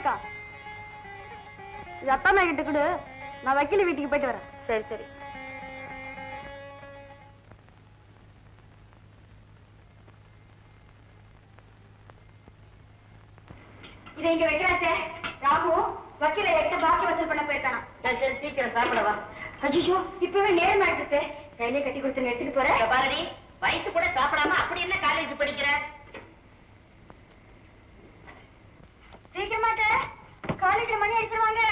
இருக்கா? இது அப்பா அம்மா கிட்ட கொடு, நான் வக்கீல் வீட்டுக்கு போயிட்டு வரேன். சரி சரி. இதை இங்க வைக்கிறாச்சே. ராமு வக்கீல எடுத்து பாக்கி வசூல் பண்ண போயிருக்கானா? சரி சீக்கிரம் சாப்பிடவா. அஜிஷோ இப்பவே நேரம் ஆயிடுச்சு. கையிலே கட்டி கொடுத்து எடுத்துட்டு போறேன். பாரடி வயசு கூட சாப்பிடாம அப்படி என்ன காலேஜ் படிக்கிற? சீக்கிரமாட்ட காலேஜ்ல மணி அடிச்சிருவாங்க.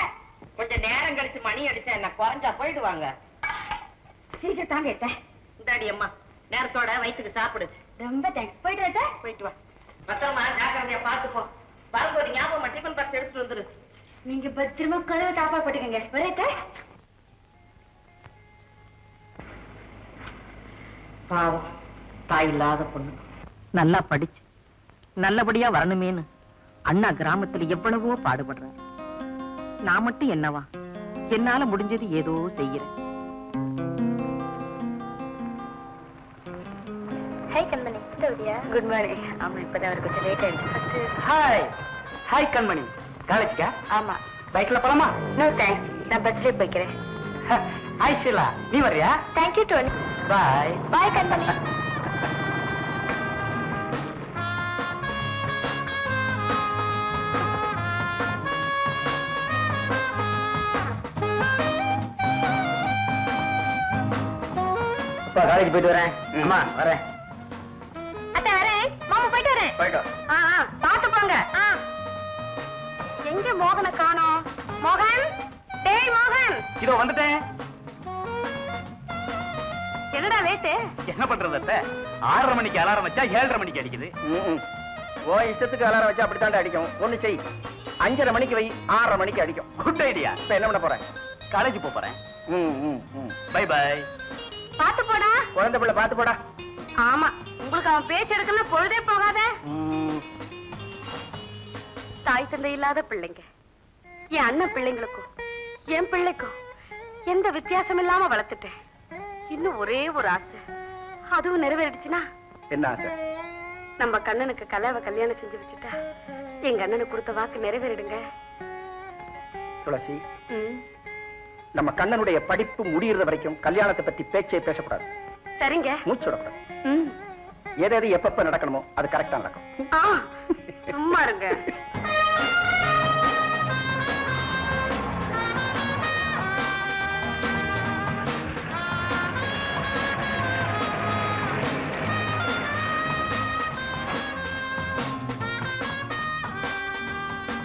கொஞ்சம் நேரம் கழிச்சு மணி அடிச்சா என்ன குறைஞ்சா போயிடுவாங்க. சீக்கிரம் தாங்க எடுத்த. இந்தாடி அம்மா நேரத்தோட வயிற்றுக்கு சாப்பிடு. ரொம்ப தேங்க்ஸ். போயிட்டு வரட்ட? போயிட்டு வா. பத்திரமா ஜாக்கிரதையா பார்த்துப்போம். வரும்போது ஞாபகமா டிஃபன் பாக்ஸ் எடுத்துட்டு வந்துரு. நீங்க பத்திரமா கதவை தாப்பா போட்டுக்கங்க. வரட்ட? பாவம் தாய் இல்லாத பொண்ணு நல்லா படிச்சு நல்லபடியா வரணுமேனு அண்ணா கிராமத்துல எவ்வளவோ பாடுபடுறாரு. நான் மட்டும் என்னவா, என்னால முடிஞ்சது ஏதோ செய்யறேன். ஹாய் கண்மணி. Good morning. ஆமா இப்பதான் அவர் கொஞ்சம் லேட் ஆயிடுச்சு. ஹாய் ஹாய் கண்மணி. காலேஜ்க்கா? ஆமா. பைக்ல போலாமா? நோ தேங்க்ஸ், நான் பஸ்ல போய்க்கிறேன். ஹாய் ஷீலா, நீ வர்றியா? தேங்க்யூ டோனி. பாய். பாய் கண்மணி. காலேஜ் போயிட்டு வரேன். அம்மா வரேன். அத்தை வரேன். மாமா போயிட்டு வரேன். போயிட்டோ. பாத்து போங்க. எங்க மோகனை காணோம்? மோகன், டேய் மோகன். இதோ வந்துட்டேன். என்னடா லேட்டு? என்ன பண்றது அத்தை? 6:30 மணிக்கு அலாரம் வச்சா 7:30 மணிக்கு அடிக்குது. ஓ இஷ்டத்துக்கு அலாரம் வச்சா அப்படித்தாண்ட அடிக்கும். ஒண்ணு செய், 5:30 மணிக்கு வை, 6:30 மணிக்கு அடிக்கும். Good idea. இப்ப என்ன பண்ண போறேன்? காலேஜ் போறேன். Bye bye. பாத்து போடா. குழந்தை பிள்ளை பாத்து போடா. ஆமா, உங்களுக்கு அவன் பேச்சு எடுக்கல பொழுதே போகாத. தாய் தந்தை இல்லாத பிள்ளைங்க என் அண்ணன் பிள்ளைங்களுக்கும் என் பிள்ளைக்கும் எந்த வித்தியாசம் இல்லாம வளர்த்துட்டேன். இன்னும் ஒரே ஒரு ஆசை, அதுவும் நிறைவேறிடுச்சுன்னா. என்ன ஆசை? நம்ம கண்ணனுக்கு கலாவை கல்யாணம் செஞ்சு வச்சுட்டா எங்க அண்ணனுக்கு கொடுத்த வாக்கு நிறைவேறிடுங்க. துளசி, நம்ம கண்ணனுடைய படிப்பு முடியறது வரைக்கும் கல்யாணத்தை பத்தி பேச்சே பேசக்கூடாது. சரிங்க. மூச்சு விடக்கூடாது. எது எப்பப்ப நடக்கணுமோ அது கரெக்டா நடக்கும். சும்மா இருங்க.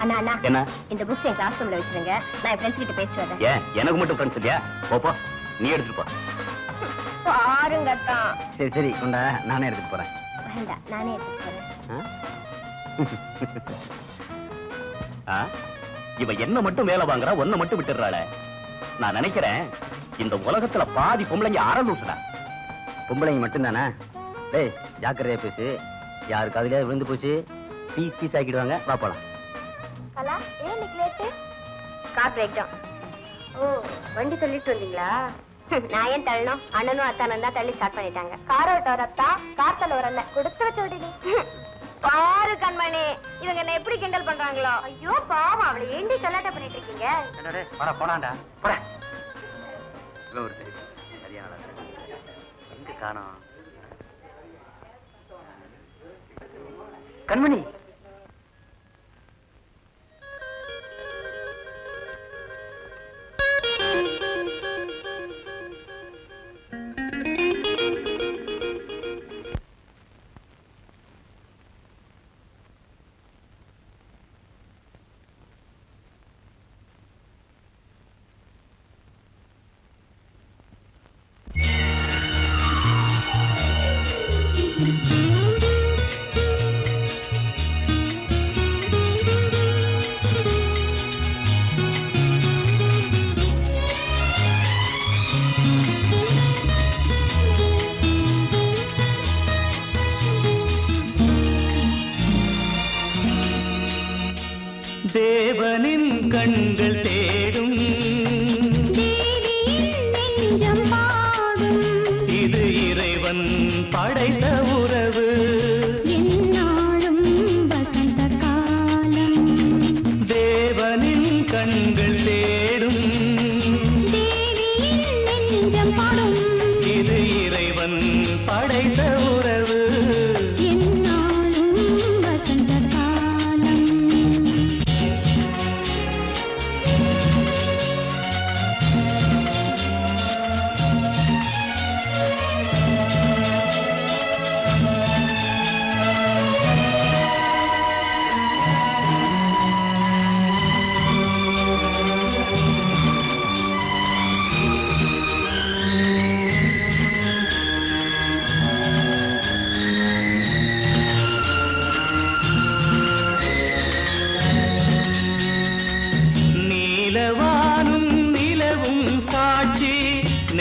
அண்ணா அண்ணா என்ன? இந்த புக்ஸ் என் கிளாஸ் ரூம்ல வச்சிருங்க. நான் என் ஃப்ரெண்ட்ஸ் கிட்ட பேசிட்டு வரேன். ஏன் எனக்கு மட்டும் ஃப்ரெண்ட்ஸ் இல்லையா? போப்போ, நீ எடுத்துட்டு போ. பாருங்க தான். சரி சரி கொண்டா, நானே எடுத்துட்டு போறேன். வேண்டாம், நானே எடுத்துட்டு போறேன். இவ என்ன மட்டும் வேலை வாங்குறா, ஒன்ன மட்டும் விட்டுறாளே. நான் நினைக்கிறேன் இந்த உலகத்துல பாதி பொம்பளைங்க அரலூசுடா. பொம்பளைங்க மட்டும் தானே? டேய் ஜாக்கிரதையா பேசு. யாருக்கு அதுலயே விழுந்து போச்சு பீஸ் பீஸ் ஆக்கிடுவாங்க. வா போலாம். கலா, ஏன் இன்னைக்கு late? Car break down. Oh, வண்டி தள்ளிட்டு வந்தீங்களா? நான் ஏன் தள்ளணும்? அண்ணனும் அத்தானும் தான் தள்ளி ஸ்டார்ட் பண்ணிட்டாங்க. கார் ஓட்ட வரத்தா, கார் தள்ள வரல. கொடுத்து வச்சு விடுடி. பாரு கண்மணி, இவங்க என்ன எப்படி கிண்டல் பண்றாங்களோ. ஐயோ பாவம், அவளை ஏண்டி கலாட்டா பண்ணிட்டு இருக்கீங்க? போனாண்டா போட. எங்க காணோம் கண்மணி? தேவனின் கண்கள் தேடும், நெஞ்சம் பாடும், இது இறைவன் படைத்த உறவு. என்னாலும் வசந்த காலம்.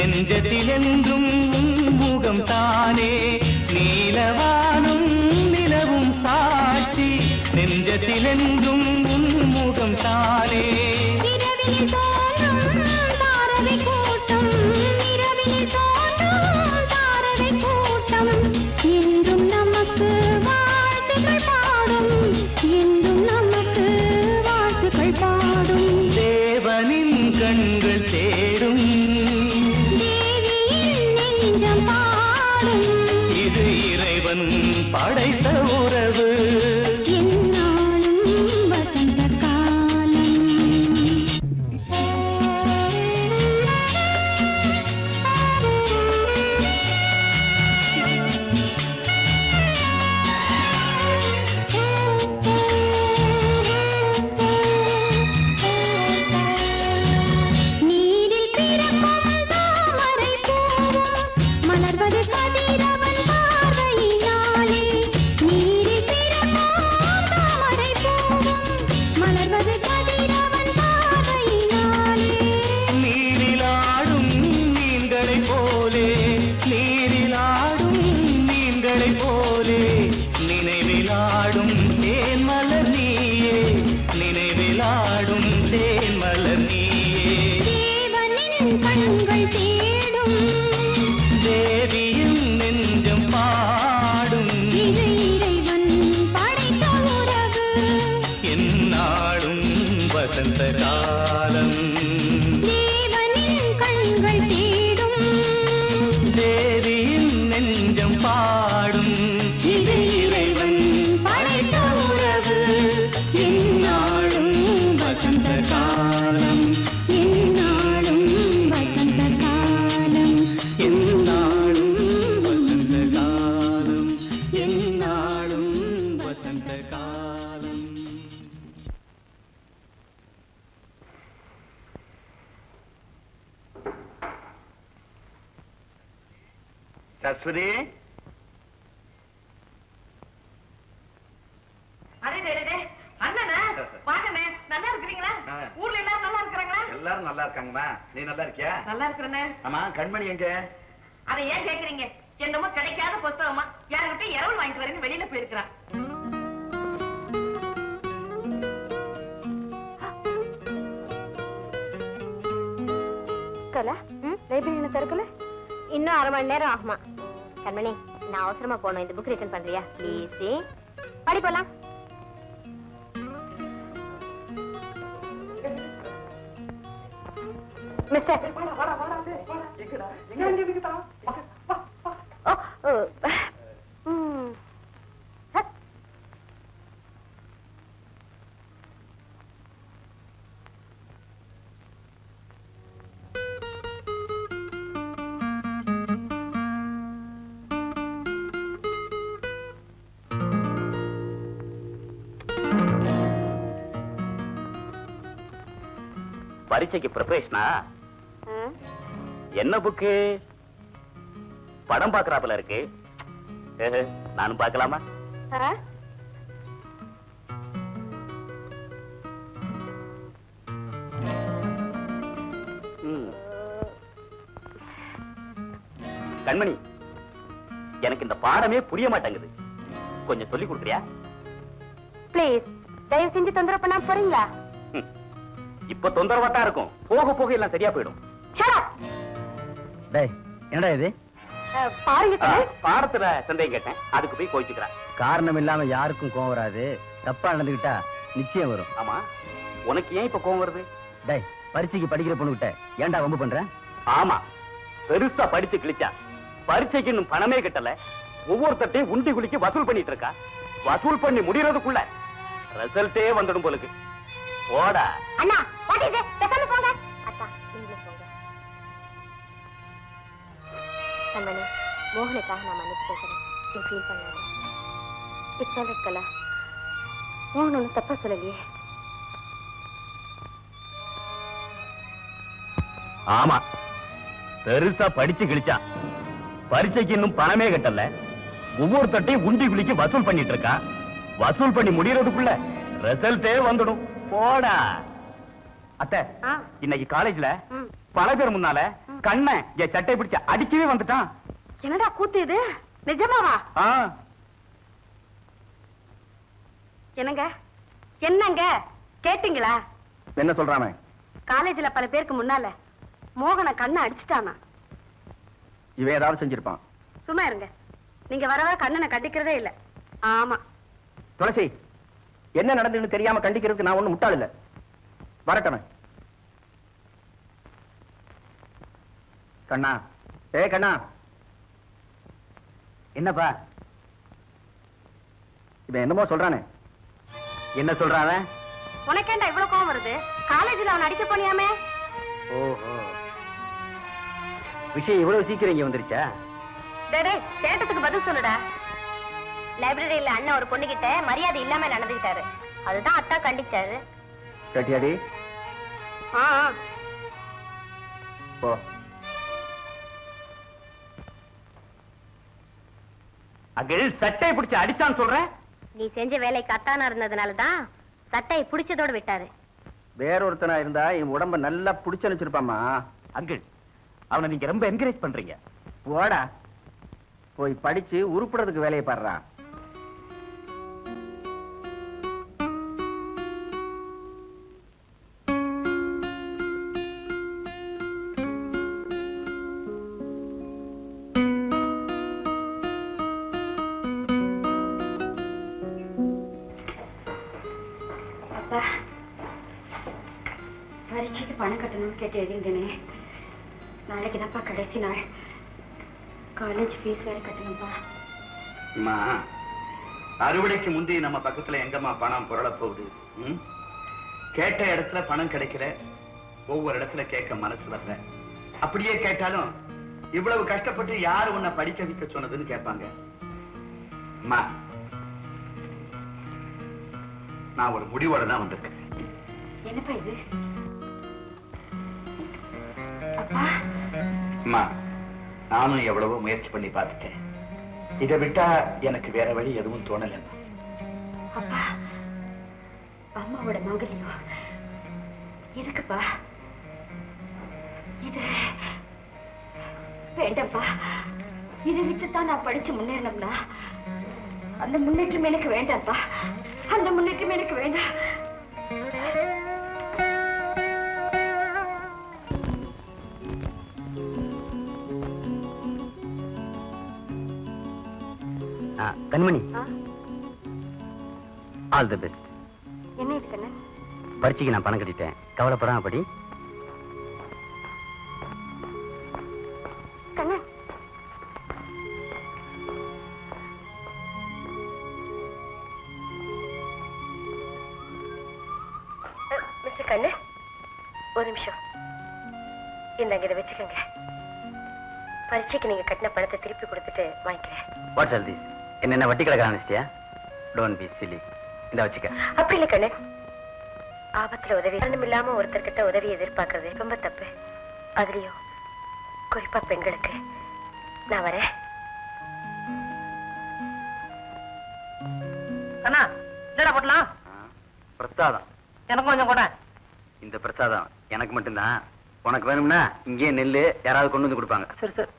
நெஞ்சத்தில் என்றும் முகம் தானே நீலவானும் நிலவும் சாட்சி நெஞ்சத்தில் என்றும் முகம் தானே இரவினில் தோன்றும் தாரகை கூட்டம் இரவினில் தோன்றும் தாரகை கூட்டம் என்றும் நமக்கு வாழ்த்துக்கள் பாடும் என்றும் நமக்கு வாழ்த்துக்கள் பாடும் தேவனின் கண்கள் தேடும் தேவியின் நெஞ்சம் பாடும் இது இறைவன் படைத்த உறவு எந்நாளும் வசந்த காலம் நீரில் பிறக்கும் தாமரை பூவும் மலர்வது கதிரவன் பார்வையினாலே நீரில் பிறக்கும் தாமரை பூவும் மலர்வது கதிரவன் பார்வையினாலே நீரிலாடும் மீன்களைப் போலே நீரிலாடும் மீன்களைப் போலே நினைவிலாடும் தேன் மலர் நீயே நினைவிலாடும் தேன் மலர் நீயே தேவனின் கண்கள் தேடும் தேவியின் நெஞ்சம் பாடும் இது இறைவன் படைத்த உறவு எந்நாளும் வசந்த காலம் தேவனின் கண்கள் தேடும் தேவியின் நெஞ்சம் பாடும் இது இறைவன் படைத்த உறவு எந்நாளும் வசந்த காலம் எந்நாளும் வசந்த காலம் எந்நாளும் வசந்த காலம் எந்நாளும் வசந்த காலம் சஸ்வதி அண்ணனா வாங்கண்ணே நல்லா இருக்கிறீங்களா ஊர்ல எல்லாரும் நல்லா இருக்கிறாங்களா எல்லாரும் நல்லா இருக்காங்கம்மா நீ நல்லா இருக்கியா நல்லா இருக்கிறேண்ணே ஆமா கண்மணி எங்க அதை ஏன் கேக்குறீங்க என்னமோ கிடைக்காத புஸ்தகமா யாருக்கிட்ட இரவல் வாங்கிட்டு வரேன்னு வெளியில போயிருக்கிறான் லைப்ரரி திறக்கல இன்னும் அரை மணி நேரம் ஆகுமா கண்மணி நான் அவசரமா போனோம் இந்த புக் ரிட்டர்ன் பண்றியா ப்ளீஸ் படி போலாம் மிஸ்டர் பரீட்சைக்கு ப்ரிப்பரேஷனா என்ன புக்கு படம் பாக்குறாப்புல இருக்கு நானும் பார்க்கலாமா கண்மணி எனக்கு இந்த பாடமே புரிய மாட்டேங்குது கொஞ்சம் சொல்லி கொடுக்குறியா ப்ளீஸ் தயவு செஞ்சு தொந்தரவு பண்ணாம போறீங்களா இப்ப தொந்தரவாட்டா இருக்கும் போக போக எல்லாம் சரியா போயிடும் என்னடா இது பாருங்க பாடத்துல சந்தேகம் கேட்டேன் அதுக்கு போய் கோயிச்சுக்கிறேன் காரணம் இல்லாம யாருக்கும் கோவம் வராது தப்பா நடந்துகிட்டா நிச்சயம் வரும் ஆமா உனக்கு ஏன் இப்ப கோவம் வருது டேய் பரீட்சைக்கு படிக்கிற பொண்ணுகிட்ட ஏன்டா வம்பு பண்ற ஆமா பெருசா படிச்சு கிழிச்சா பரீட்சைக்கு இன்னும் பணமே கிட்டல ஒவ்வொருத்தையும் உண்டி குளிக்கு வசூல் பண்ணிட்டு இருக்கா வசூல் பண்ணி முடியறதுக்குள்ள ரிசல்ட்டே வந்துடும் போலுக்கு போடா அண்ணா வாட் இஸ் இட் பேசாம போங்க அத்தா நீங்களே போங்க கண்மணி மோகனுக்காக நான் மன்னிச்சு கேட்கிறேன் நீ ஃபீல் பண்ணாத இட்ஸ் ஆல் கலா மோகன் ஒன்றும் தப்பா சொல்லலையே ஆமா பெருசா படிச்சு கிழிச்சா பரீட்சைக்கு இன்னும் பணமே கட்டல ஒவ்வொருத்தையும் உண்டி குளிக்கு வசூல் பண்ணிட்டு இருக்கா வசூல் பண்ணி முடியறதுக்குள்ள ரிசல்ட்டே வந்துடும் போடா அத்தை இன்னைக்கு காலேஜ்ல பல பேர் முன்னால கண்ணன் என் சட்டை பிடிச்ச அடிக்கவே வந்துட்டான். என்னடா கூத்து இது? நிஜமாவா? என்னங்க என்னங்க கேட்டீங்களா? என்ன சொல்றானே? காலேஜ்ல பல பேருக்கு முன்னால மோகன கண்ணை அடிச்சுட்டானா. இவன் ஏதாவது செஞ்சிருப்பான். சும்மா இருங்க, நீங்க வர வர கண்ணனை கண்டிக்கிறதே இல்ல. ஆமா துளசி, என்ன நடந்ததுன்னு தெரியாம கண்டிக்கிறதுக்கு நான் ஒண்ணும் முட்டாள் இல்ல. வரட்டவன். கண்ணா, கண்ணா, என்னப்பா? இவன் என்னமோ சொல்றானே. என்ன சொல்றான்? உனக்கேண்டா இவ்வளவு கோவம் வருது? காலேஜ்ல அவன் அடிக்க போனியாமே. ஓஹோ, விஷயம் இவ்வளவு சீக்கிரம் இங்க வந்துருச்சா? டேய், கேட்டதுக்கு பதில் சொல்லுடா. லைப்ரரியில அண்ணன் ஒரு பொண்ணு கிட்ட மரியாதை இல்லாம நடந்துக்கிட்டாரு. அதுதான் அத்தா கண்டிச்சாரு. கட்டியாடி போ. அகில் சட்டை பிடிச்சு அடிச்சான்னு சொல்றேன். நீ செஞ்ச வேலைக்கு அத்தானா இருந்ததுனாலதான் சட்டையை பிடிச்சதோடு விட்டாரு. வேறொருத்தனா இருந்தா என் உடம்ப நல்லா புடிச்சு வச்சிருப்பாமா. அங்கிள், அவனை நீங்க ரொம்ப என்கரேஜ் பண்றீங்க. போடா, போய் படிச்சு உருப்புறதுக்கு வேலையை பாடுறா. பரீட்சைக்கு பணம் கட்டணும்னு கேட்டு எழுதிங்கனே. நாளைக்கு தான்ப்பா கடைசி நாள். காலேஜ் ஃபீஸ் வேற கட்டணும்ப்பா. அம்மா, அறுவடைக்கு முந்தி நம்ம பக்கத்துல எங்கம்மா பணம் புரள போகுது? கேட்ட இடத்துல பணம் கிடைக்கல, ஒவ்வொரு இடத்துல கேட்க மனசு வரல. அப்படியே கேட்டாலும் இவ்வளவு கஷ்டப்பட்டு யாரு உன்னை படிக்க வைக்க சொன்னதுன்னு கேட்பாங்க. அம்மா, நான் ஒரு முடிவோட தான் வந்திருக்கேன். என்னப்பா இது? அம்மா, நானும் எவ்வளவோ முயற்சி பண்ணி பார்த்துட்டேன். இதை விட்டா எனக்கு வேற வழி எதுவும் தோணல. அப்பா, அம்மாவோட மங்கலியம் எதுக்குப்பா? இது வேண்டாம்ப்பா. இதை விட்டுத்தான் நான் படிச்சு முன்னேறணும்னா அந்த முன்னேற்றம் எனக்கு வேண்டாம்ப்பா. அந்த முன்னேற்றம் எனக்கு வேண்டாம். கண்மணி, ஆல் தி பெஸ்ட். என்ன இது கண்ணு? பரீட்சைக்கு நான் பணம் கட்டிட்டேன், கவலைப்படாம படி. கண்ணு, மிஸ்டர் கண்ணு, ஒரு நிமிஷம். இந்தாங்க, இதை வச்சுக்கோங்க. பரீட்சைக்கு நீங்க கட்டின பணத்தை திருப்பி கொடுத்துட்டு வாங்கிக்கிறேன். What's all this? என்ன வட்டி கிடக்க ஆரம்பிச்சிட்டியா? Don't be silly. இந்த வச்சுக்க. அப்படி இல்லை கண்ணு, ஆபத்துல உதவி காரணம் இல்லாம ஒருத்தர்கிட்ட உதவி எதிர்பார்க்கறது ரொம்ப தப்பு. அதுலயும் குறிப்பா பெண்களுக்கு. நான் வரேன். கண்ணா, என்னடா போட்டலாம்? பிரசாதம். எனக்கு கொஞ்சம் கூட. இந்த பிரசாதம் எனக்கு மட்டும்தான். உனக்கு வேணும்னா இங்கே நெல்லு யாராவது கொண்டு வந்து கொடுப்பாங்க. சரி சரி.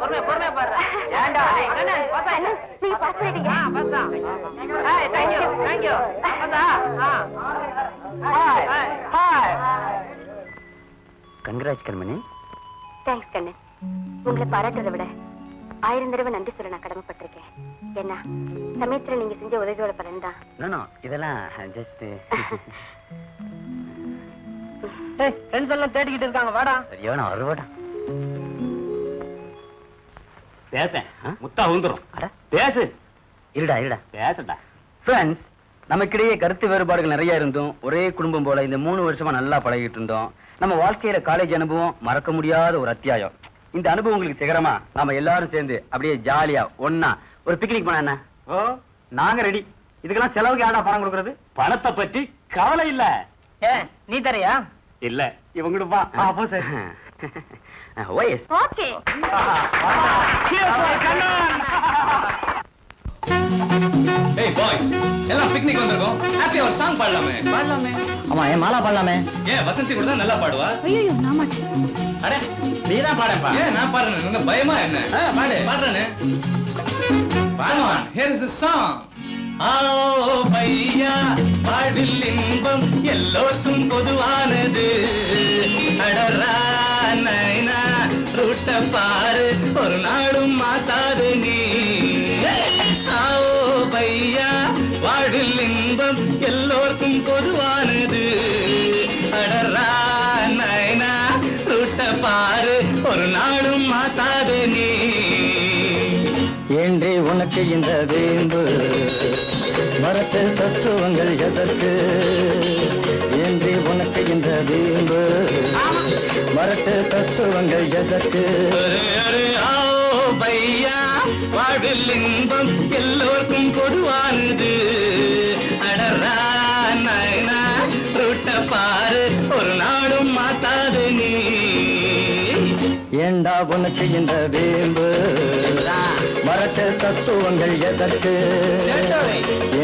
பொறுமையா பாரு. ஏண்டா அண்ணா, நீங்க பாஸ் பண்ணிட்டீங்க. தேங்க்யூ. கங்கராஜ் கண்மணி. தேங்க்ஸ் கண்ணு. உங்களை பாராட்டுறதை விட 1000 தடவை நன்றி சொல்ல நான் கடமைப்பட்டிருக்கேன். என்ன சமயத்துல நீங்க செஞ்ச உதவியோட பலன் தான். இதெல்லாம் ஜஸ்ட் ஃப்ரெண்ட்ஸ் எல்லாம் தேடிக்கிட்டு இருக்காங்க. வாடா. சரியான அறுவடா. பேசேன் முத்தா வந்துரும். அட பேசு. இருடா பேசுடா. ஃப்ரெண்ட்ஸ், நமக்கிடையே கருத்து வேறுபாடுகள் நிறைய இருந்தோம். ஒரே குடும்பம் போல இந்த 3 வருஷமா நல்லா பழகிட்டு இருந்தோம். நம்ம வாழ்க்கையில காலேஜ் அனுபவம் மறக்க முடியாத ஒரு அத்தியாயம். இந்த அனுபவங்களுக்கு சிகரமா நாம எல்லாரும் சேர்ந்து அப்படியே ஜாலியா ஒன்னா ஒரு பிக்னிக் பண்ண என்ன? ஓ, நாங்க ரெடி. இதுக்கெல்லாம் செலவுக்கு யாரா பணம் கொடுக்கறது? பணத்தை பத்தி கவலை இல்ல. நீ தரையா? இல்ல இவங்களுக்கு வா. அப்போ சரி. ஓஎஸ். ஓகே. ஏய் பாய்ஸ், எல்லாம் பிக்னிக் வந்திருக்கோம். ஹாப்பி ஒரு சாங் பாடலாமே. ஆமா, ஏன் மாலா பாடலாமே? ஏன் வசந்தி கூட தான் நல்லா பாடுவா? ஐயோ நான் மாட்டேன். அட நீதான் பாடப்பா. ஏன் நான் பாடுறேன்? என்ன பயமா என்ன? பாடு. பாடுறேனே. பாடுவான். Here is a song. ஆஓ பையா, வாழ்வில் இன்பம் எல்லோருக்கும் பொதுவானது. அடரா நைனா ரூட்ட பாரு, ஒரு நாளும் மாத்தாது நீ. ஆஓ பையா, வாழ்வில் இன்பம் எல்லோருக்கும் பொதுவானது. அடரா நைனா ரூட்ட பாரு, ஒரு நாளும் மாத்தாது நீ. ஏன்றே உனக்கு இந்த வேம்பு மரத்து தத்துவங்கள் எதற்கு? ஏன்றே உனக்கு இந்த வேம்பு மரத்து தத்துவங்கள் எதற்கு? ஆஓ பையா, வாழ்வில் இன்பம் எல்லோருக்கும் பொதுவானது. அடரா நைனா ரூட்ட பாரு, ஒரு நாளும் மாத்தாது நீ. ஏண்டா உனக்கு இந்த வேம்பு மரத்து தத்துவங்கள் எதற்கு?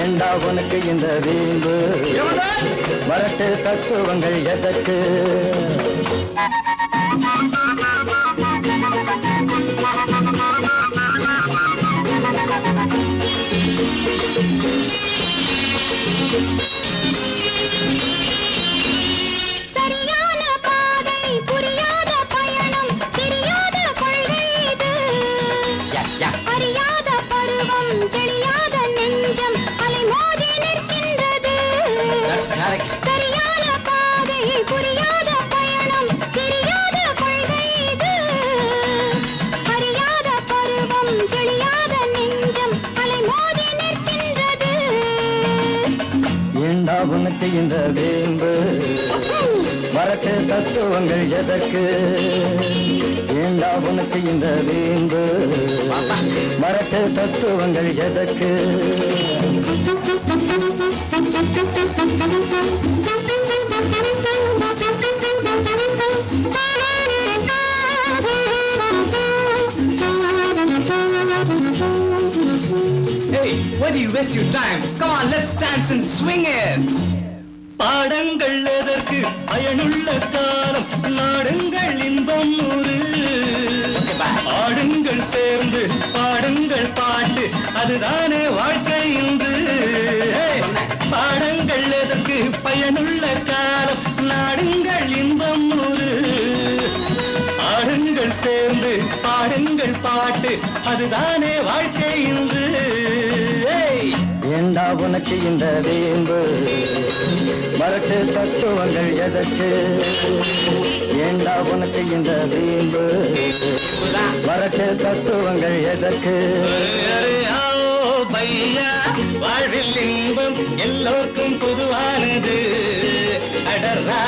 ஏண்டா உனக்கு இந்த வேம்பு மரத்து தத்துவங்கள் எதற்கு? சரியான பாதை புரியாத பயணம் தெரியாத கொள்கை இது. அறியாத பருவம் தெளியாத நெஞ்சம் அலைமோதி நிற்கின்றது. சரியான பாதை புரியாத பயணம் தெரியாத கொள்கை இது. அறியாத பருவம் தெளியாத நெஞ்சம் அலைமோதி நிற்கின்றது. ஏண்டா உனக்கு இந்த வேம்பு மரட்டு தத்துவங்கள் எதற்கு? ஏண்டா உனக்கு இந்த வேம்பு மரட்டு தத்துவங்கள் எதற்கு? Hey, why do you waste your time? Come on, let's dance and swing it. பாடங்கள் எதற்கு? பயனுள்ள காலம் நாடுங்கள் இன்பம் நூறு. ஆடுங்கள் சேர்ந்து பாடுங்கள் பாட்டு, அதுதானே வாழ்க்கை இன்று. பாடங்கள் எதற்கு? பயனுள்ள காலம் நாடுங்கள் இன்பம் நூறு. ஆடுங்கள் சேர்ந்து பாடுங்கள் பாட்டு, அதுதானே வாழ்க்கை இன்று. ஏண்டா உனக்கு இந்த வேம்பு மரட்டு தத்துவங்கள் எதற்கு? ஏண்டா உனக்கு இந்த வேம்பு மரட்டு தத்துவங்கள் எதற்கு? பையா, வாழ்வில் இன்பம் எல்லோருக்கும் பொதுவானது. அடரா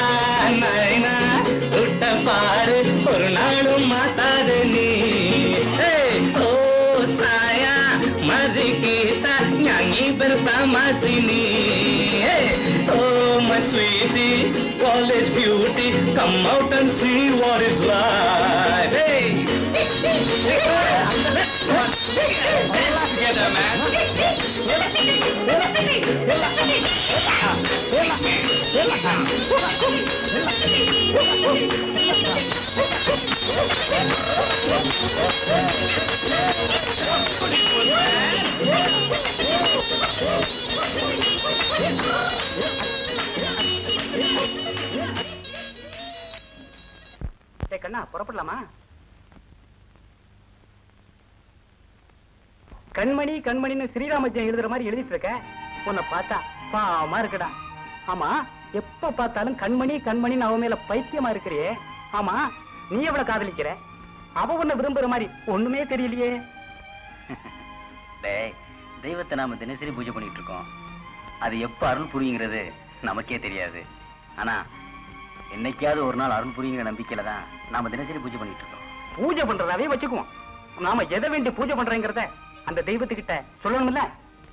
நைனா தொட்ட பாரு, ஒரு நாளும் மாத்தாது நீ. ஓ சாயா மதி கீதா ஞானி பெருசாமா சினி. Oh my sweetie, college beauty, come out and see what is life. Hey! Together, man. கண்ணா புறப்படலாமா? கண்மணி கண்மணின்னு ஸ்ரீராமஜெயம் எழுதுற மாதிரி எழுதிட்டு இருக்க. உன்னை பார்த்தா பாவமா இருக்குடா. ஆமா, எப்ப பார்த்தாலும் கண்மணி கண்மணின்னு அவ மேல பைத்தியமா இருக்கிறியே. ஆமா, நீ எவ்வளவு காதலிக்கிற? அவ உன்னை விரும்புற மாதிரி ஒண்ணுமே தெரியலையே. டேய், தெய்வத்தை நாம தினசரி பூஜை பண்ணிட்டு இருக்கோம். அது எப்ப அருள் புரியுங்கிறது நமக்கே தெரியாது. ஆனா என்னைக்காவது ஒரு நாள் அருள் புரியுங்கிற நம்பிக்கையில தான் நாம தினசரி பூஜை பண்ணிட்டு இருக்கோம். பூஜை பண்றதாவே வச்சுக்குவோம். நாம எதை வேண்டி பூஜை பண்றேங்கிறத அந்த தெய்வத்துக்கிட்ட சொல்லணும்ல.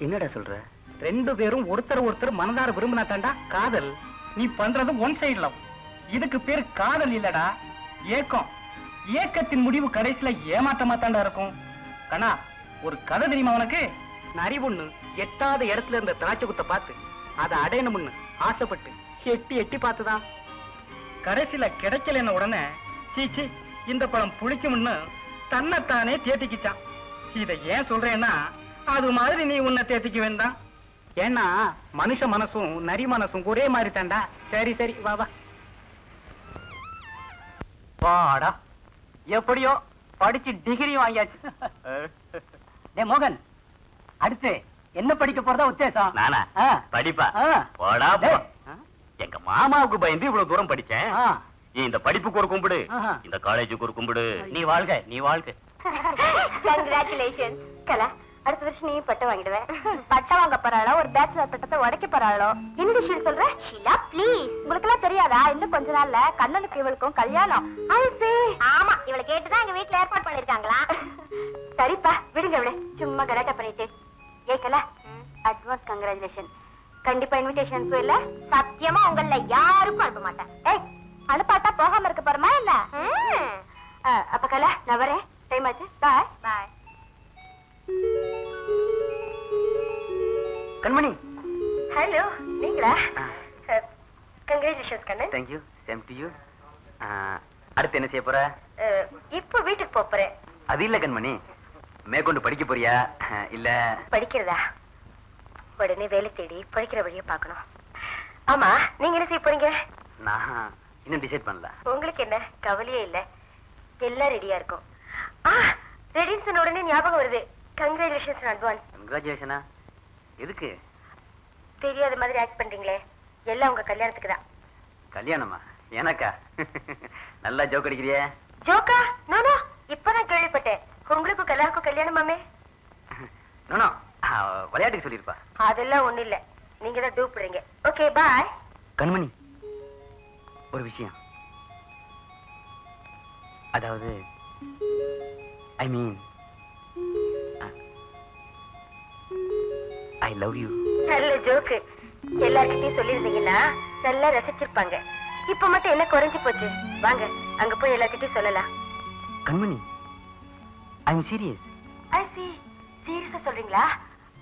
என்னடா சொல்ற? ரெண்டு பேரும் ஒருத்தர் மனதார விரும்பினா தாண்டா காதல். நீ பண்றது ஒன் சைடு லவ். இதுக்கு பேர் காதல் இல்லடா, ஏக்கம். ஏக்கத்தின் முடிவு கடைசியில ஏமாற்றமா தாண்டா இருக்கும். கண்ணா, ஒரு கதை தெரியுமா உனக்கு? நரி ஒண்ணு எட்டாத இடத்துல இருந்த திராட்சை குத்தை பார்த்து அதை அடையணும்னு ஆசைப்பட்டு எட்டி எட்டி பார்த்துதான் கடைசியில கிடைக்கலன்னு உடனே சீச்சி இந்த பழம் புளிக்கும்னு தன்னைத்தானே தேத்திக்கிச்சான். இதை ஏன் சொல்றேன்னா, அது மாதிரி நீ உன்னை தேத்திக்க வேண்டாம். ஏன்னா மனுஷ மனசும் நரி மனசும் ஒரே மாதிரி தாண்டா. சரி சரி, வா வா. வாடா, எப்படியோ படிச்சு டிகிரி வாங்கியாச்சு. டேய் மோகன், அடுத்து என்ன படிக்க போறதா உத்தேசம்? நானா? படிப்பா? போடா போ. எங்க மாமாவுக்கு பயந்து இவ்வளவு தூரம் படிச்சேன். இந்த படிப்புக்கு ஒரு கும்பிடு, இந்த காலேஜுக்கு ஒரு கும்பிடு. நீ வாழ்க, நீ வாழ்க. கங்க்ராச்சுலேஷன். கலா, அடுத்த வருஷம் நீ பட்டம் வாங்கிடுவேன். பட்டம் வாங்க போறாளோ, ஒரு பேச்சுலர் பட்டத்தை உடைக்க போறாளோ? என்ன விஷயம் சொல்ற? ஷீலா ப்ளீஸ். உங்களுக்கு எல்லாம் தெரியாதா? இன்னும் கொஞ்ச நாள்ல கண்ணனுக்கு இவளுக்கும் கல்யாணம். ஆமா, இவளை கேட்டுதான் எங்க வீட்டுல ஏற்பாடு பண்ணிருக்காங்களா? சரிப்பா, விடுங்க இவளே, சும்மா கலாட்டா பண்ணிட்டு. ஏக்கல, அட்வான்ஸ் கங்க்ராச்சுலேஷன். கண்டிப்பா இன்விடேஷன் அனுப்பு. இல்ல சத்தியமா உங்கள யாருக்கும் அனுப்ப மாட்டேன். ஏய், அனுப்பாட்டா போகாம இருக்க போறமா இல்ல? அப்ப கலா, நான் வரேன். டைம் ஆச்சு. பாய் பாய். கண்மணி. ஹலோ, நீங்களா? Congratulations Kannan. Thank you. Same to you. அடுத்து என்ன செய்ய போற? இப்போ வீட்டுக்கு போறேன். அது இல்ல கண்மணி, மேற்கொண்டு படிக்க போறியா இல்ல? படிக்கிறதா? உடனே வேலை தேடி படிக்கிற வழியை பார்க்கணும். ஆமா, நீங்க என்ன செய்ய போறீங்க? நான் இன்னும் டிசைட் பண்ணல. உங்களுக்கு என்ன கவலையே இல்ல, எல்லாம் ரெடியா இருக்கும். ரெடின்னு சொன்ன உடனே ஞாபகம் வருது. Congratulations advance. கங்க்ராச்சுலேஷனா? எதுக்கு? தெரியாத மாதிரி ஆக்ட் பண்றீங்களே, எல்லாம் உங்க கல்யாணத்துக்கு தான். கல்யாணமா? எனக்கா? நல்லா ஜோக் அடிக்கிறியே. ஜோக்கா? நோ, இப்பதான் கேள்விப்பட்டேன். உங்களுக்கு எல்லாருக்கும் கல்யாணமாமே? நோ, விளையாட்டுக்கு சொல்லிருப்பா. அதெல்லாம் ஒண்ணு இல்ல, நீங்க தான் டூப்புறீங்க. Okay bye. கண்மணி, ஒரு விஷயம். அதாவது ஐ மீன் ஐ லவ் யூ. நல்ல ஜோக்கு. எல்லார்கிட்டயும் சொல்லிருந்தீங்கன்னா நல்லா ரசிச்சிருப்பாங்க. இப்ப மட்டும் என்ன குறைஞ்சு போச்சு? வாங்க, அங்க போய் எல்லார்கிட்டயும் சொல்லலாம். கண்மணி, ஐ அம் சீரியஸ். ஐ see. சீரியஸா சொல்றீங்களா?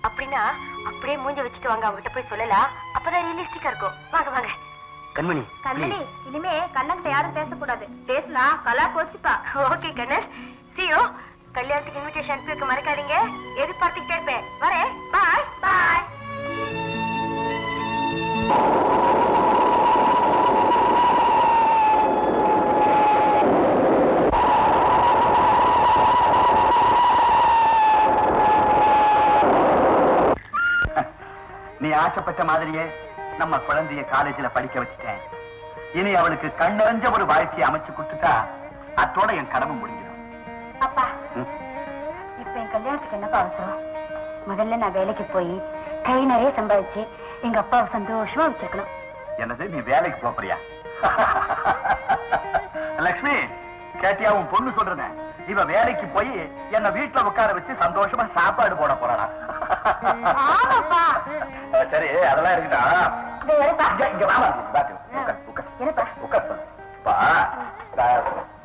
அப்படின்னா அப்படியே மூஞ்ச வச்சுட்டு வாங்க, அவங்ககிட்ட போய் சொல்லலாம். அப்பதான் ரியலிஸ்டிக்கா இருக்கும். வாங்க வாங்க. கண்மணி, கண்ணனி, இனிமே கண்ணன்கிட்ட யாரும் பேசக்கூடாது. பேசினா கலா போச்சுப்பா. Okay Kannan, see you. கல்யாணத்துக்கு இன்விடேஷன் அனுப்பி வைக்க மறக்காதீங்க. எதிர்பார்த்துக்கிட்டே இருப்பேன். வரேன். பாய் பாய். நீ ஆசைப்பட்ட மாதிரியே நம்ம குழந்தைய காலேஜ்ல படிக்க வச்சுட்டேன். இனி அவளுக்கு கண்ணறிஞ்ச ஒரு வாழ்க்கையை அமைச்சு கொடுத்துட்டா அத்தோட என் கடமை முடிஞ்சிடும். அப்பா, இப்ப என் கல்யாணத்துக்கு என்னப்பா அவசரம்? முதல்ல நான் வேலைக்கு போய் கை நிறைய சம்பாதிச்சு எங்க அப்பாவை சந்தோஷமா வச்சிருக்கணும். என்னது, நீ வேலைக்கு போறியா? லட்சுமி, கேட்டியா உன் பொண்ணு சொல்றத? இவ வேலைக்கு போய் என்ன வீட்டுல உட்கார வச்சு சந்தோஷமா சாப்பாடு போட போறாளா? ஆமாப்பா. சரி, அதெல்லாம் இருக்கட்டும்.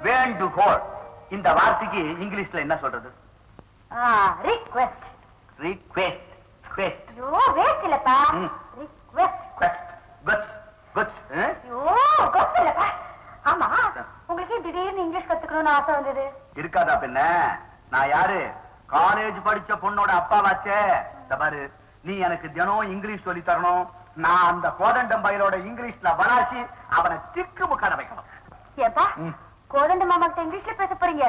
வேண்டுகோள், இந்த வார்த்தைக்கு இங்கிலீஷ்ல என்ன சொல்றது? ரிக்வெஸ்ட். ரிக்வெஸ்ட். ஐயோ, வேஸ்ட் இல்லப்பா. ரிக்வெஸ்ட். திடீர்னு இங்கிலீஷ் கத்துக்கணும்னு ஆசை வந்தது? இருக்காதா பின்ன? நான் யாரு? காலேஜ் படிச்ச பொண்ணோட அப்பாவாச்சே. பாரு, நீ எனக்கு தினம் இங்கிலீஷ் சொல்லி தரணும். நான் அந்த கோதண்டம் பையலோட இங்கிலீஷ்ல வராசி அவனை திக்கு முக்காட வைக்கணும். ஏப்பா, கோதண்ட மாமா கிட்ட இங்கிலீஷ்ல பேச போறீங்க?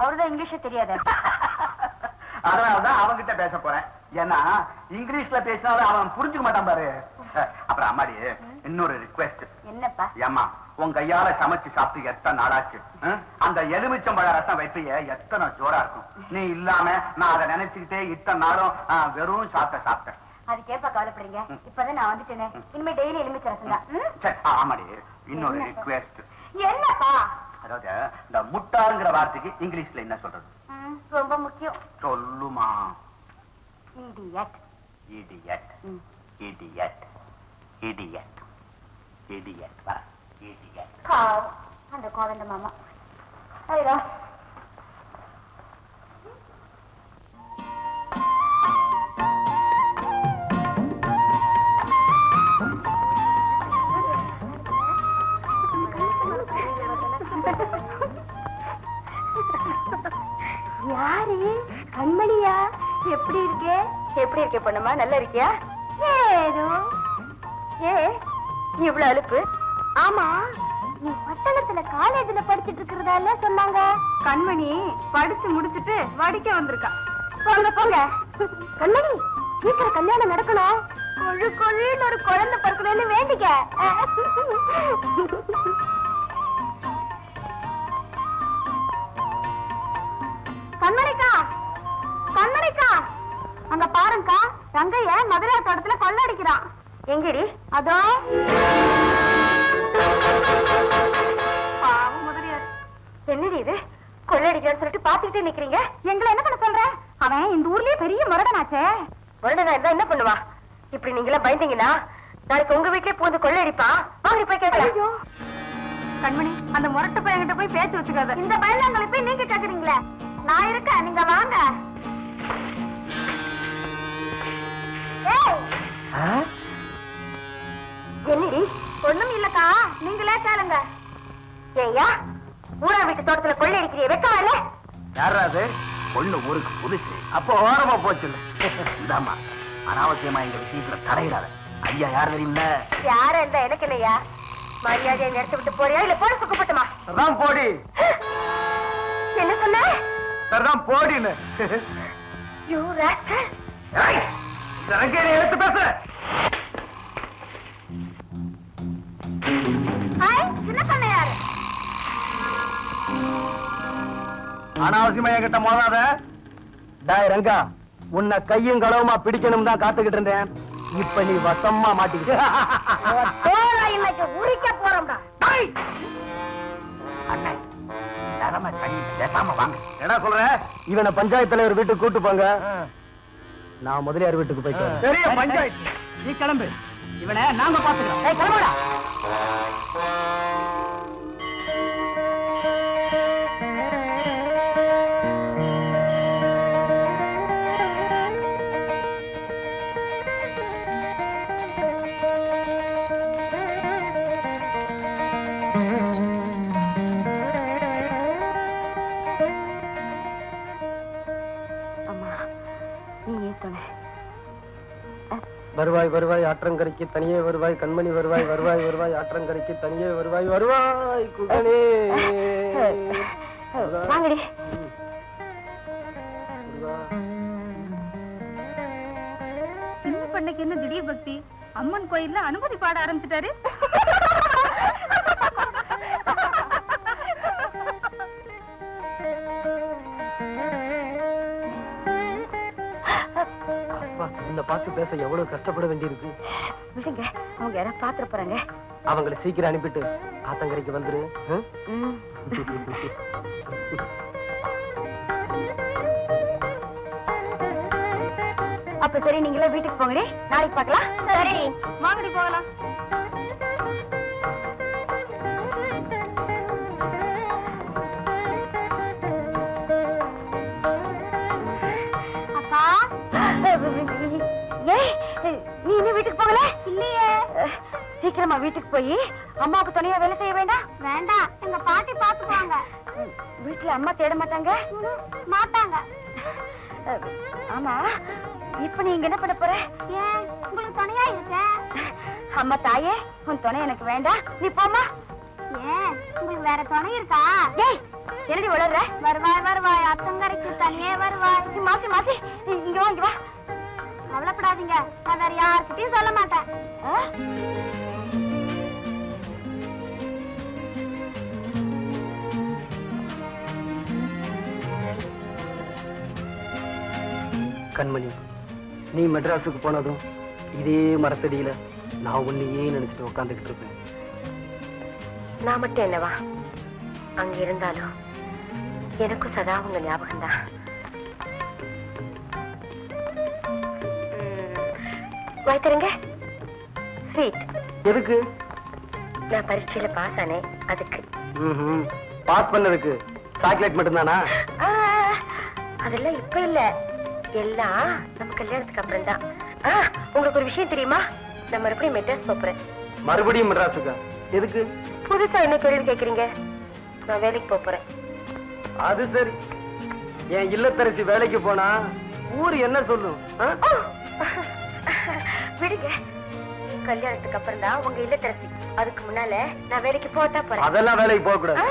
அவருதான் இங்கிலீஷ் தெரியாது. அதனாலதான் அவன்கிட்ட பேச போறேன். ஏன்னா இங்கிலீஷ்ல பேசினாலும் அவன் புரிஞ்சுக்க மாட்டான் பாரு. அப்புறம் அம்மாடி, இன்னொரு ரிக்வெஸ்ட். என்னப்பா? ஏம்மா, உன் கையால சமைச்சு சாப்பிட்டு எத்தனை நாளாச்சு? அந்த எலுமிச்சம்பழ ரசம் வைப்பைய எத்தனை ஜோரா இருக்கும். நீ இல்லாம நான் அதை நினைச்சுக்கிட்டே இத்தனை நாளும் வெறும் சாப்பிட்டேன். அதுக்கேப்பா கவலைப்படுறீங்க? இப்பதான் நான் வந்துட்டேனே, இனிமே டெய்லி எலுமிச்சை ரசம் தான். ஆமாடி, இன்னொரு ரிக்வெஸ்ட். என்னப்பா? அதாவது இந்த முட்டாளுங்கிற வார்த்தைக்கு இங்கிலீஷ்ல என்ன சொல்றது? ரொம்ப முக்கியம். சொல்லுமா. Idiot. Idiot. Idiot. Idiot. Idiot. வா. இடியட். பாவம் அந்த கோதண்ட மாமா. ஐயா, யாரு? கண்மணியா? எப்படி இருக்கே? எப்படி இருக்கே பொண்ணுமா? நல்லா இருக்கியா? ஏதோ. இவ்வளவு அலுப்பு? ஆமா, நீ பட்டணத்துல காலேஜ்ல படிச்சிட்டு இருக்கிறதால சொன்னாங்க. கண்மணி படிச்சு முடிச்சிட்டு வடிக்க வந்திருக்கா. போங்க போங்க. கண்மணி, சீக்கிரம் கல்யாணம் நடக்கணும். கொழு கொழுன்னு ஒரு குழந்தை பிறக்கணும்னு வேண்டிக்க. கண்மணிக்கா, கண்மணிக்கா, அங்க பாருங்கக்கா, ரங்கைய மதுரை தோட்டத்துல கொள்ளடிக்கிறான். எங்கடி? அதோ. முதலியார். என்னடி இது? கொள்ளடிக்கிறான்னு சொல்லிட்டு பாத்துக்கிட்டே நிக்கிறீங்க. எங்களை என்ன பண்ண சொல்ற? அவன் இந்த ஊர்லயே பெரிய முரடனாச்சே. முரடனா இருந்தா என்ன பண்ணுவா? இப்படி நீங்களா பயந்தீங்கன்னா நாளைக்கு உங்க வீட்லயே பூந்து கொள்ளடிப்பா. வாங்க போய் கேட்கலாம். கண்மணி, அந்த முரட்டு பையன்கிட்ட போய் பேச்சு வச்சுக்காத. இந்த பயன்களை போய் நீங்க கேக்குறீங்களே. நான் இருக்க, நீங்க வாங்க. என்னடி? ஒண்ணும் இல்லக்கா, நீங்களே கேளுங்க. ஏய்யா, ஊரா வீட்டு தோட்டத்துல கொள்ளை அடிக்கிறிய வெக்கமா இல்ல? யாராவது பொண்ணு ஊருக்கு புதுசு, அப்போ ஓரமா போச்சு. இதாமா, அனாவசியமா எங்க விஷயத்துல தடையிடாத. ஐயா யார் தெரியுமில்ல? யார இருந்தா எனக்கு இல்லையா? மரியாதையை நிறுத்தி விட்டு போறியா இல்ல போலீஸ் கூப்பிட்டுமா? அதான் போடி. என்ன சொன்ன? சரிதான் போடின்னு. எடுத்து பேச. என்ன பண்ண யாரு? அனாவசியமா என்கிட்ட மோதாத. டாய் ரங்கா, உன்னை கையும் களவுமா பிடிக்கணும் தான் காத்துக்கிட்டு இருந்தேன். இப்ப நீ வசமா மாட்டிக்கிட்ட. இன்னைக்கு உரிக்க போறோம்டா. என்ன சொல்ற? இவனை பஞ்சாயத்து தலைவர் வீட்டுக்கு கூட்டு போங்க. நான் முதலியார் வீட்டுக்கு போயிட்டு பெரிய பஞ்சாயத்து. நீ கிளம்பு, இவனை நாங்க பாத்துக்கிறோம். கிளம்புடா. வருவாய் வருவாய் ஆற்றங்கரைக்கு தனியே வருவாய் கண்மணி வருவாய் வருவாய் வருவாய் ஆற்றங்கரைக்கு தனியே வருவாய் வருவாய் குகனே. வாங்கடி. சின்ன பண்ணைக்கு என்ன திடீர் பக்தி? அம்மன் கோயில்ல அனுமதி பாட ஆரம்பிச்சிட்டாரு. உன்னை பார்த்து பேச எவ்வளவு கஷ்டப்பட வேண்டியிருக்கு. விடுங்க, அவங்க யாராவது பாத்துற போறாங்க. அவங்களை சீக்கிரம் அனுப்பிட்டு ஆத்தங்கரைக்கு வந்துரு. அப்ப சரி, நீங்களே வீட்டுக்கு போங்கடி. நாளைக்கு பார்க்கலாம். சரி, வாங்கடி போகலாம். அப்பா, ஏய், நீ இன்னும் வீட்டுக்கு போகல? இல்லையே. சீக்கிரமா வீட்டுக்கு போய் அம்மாவுக்கு துணையா வேலை செய்ய வேண்டாம். வேண்டாம், எங்க பாட்டி பாத்துக்குவாங்க. வீட்டுல அம்மா தேட மாட்டாங்க? மாட்டாங்க. ஆமா, இப்ப நீங்க என்ன பண்ண போற? ஏன், உங்களுக்கு துணையா இருக்க. அம்மா தாயே, உன் துணை எனக்கு வேண்டாம், நீ போமா. ஏன், உங்களுக்கு வேற துணை இருக்கா? ஏய், என்னடி வளர்ற? வருவாய் வருவாய், அத்தங்கரைக்கு தனியே வருவாய். மாத்தி மாத்தி இங்க வா, இங்க வா. கவலைப்படாதீங்க, நான் வேற யாருக்கிட்டையும் சொல்ல மாட்டேன். கண்மணி, நீ மெட்ராஸுக்கு போனதும் இதே மரத்தடியில நான் உன்னையே நினைச்சிட்டு உட்காந்துக்கிட்டு இருப்பேன். நான் மட்டும் என்னவா, அங்க இருந்தாலும் எனக்கும் சதா உங்க ஞாபகம் தான். வைத்தருங்க ஸ்வீட். எதுக்கு? நான் பரீட்சையில பாஸ் ஆனேன், அதுக்கு. பாஸ் பண்ணதுக்கு சாக்லேட் மட்டும்தானா? அதெல்லாம் இப்ப இல்ல, எல்லாம் நம்ம கல்யாணத்துக்கு அப்புறம் தான். உங்களுக்கு ஒரு விஷயம் தெரியுமா? நான் மறுபடியும் மெட்ராஸ் போறேன். மறுபடியும் மெட்ராஸுக்கா? எதுக்கு? புதுசா என்ன கேள்வி கேக்குறீங்க? நான் வேலைக்கு போறேன். அது சரி. என் இல்லத்தரசி வேலைக்கு போனா ஊரு என்ன சொல்லும்? விடுங்க, கல்யாணத்துக்கு அப்புறம் தான் உங்க இல்லத்தரசி. அதுக்கு முன்னால நான் வேலைக்கு போட்டா போறேன். அதெல்லாம் வேலைக்கு போக கூடாது.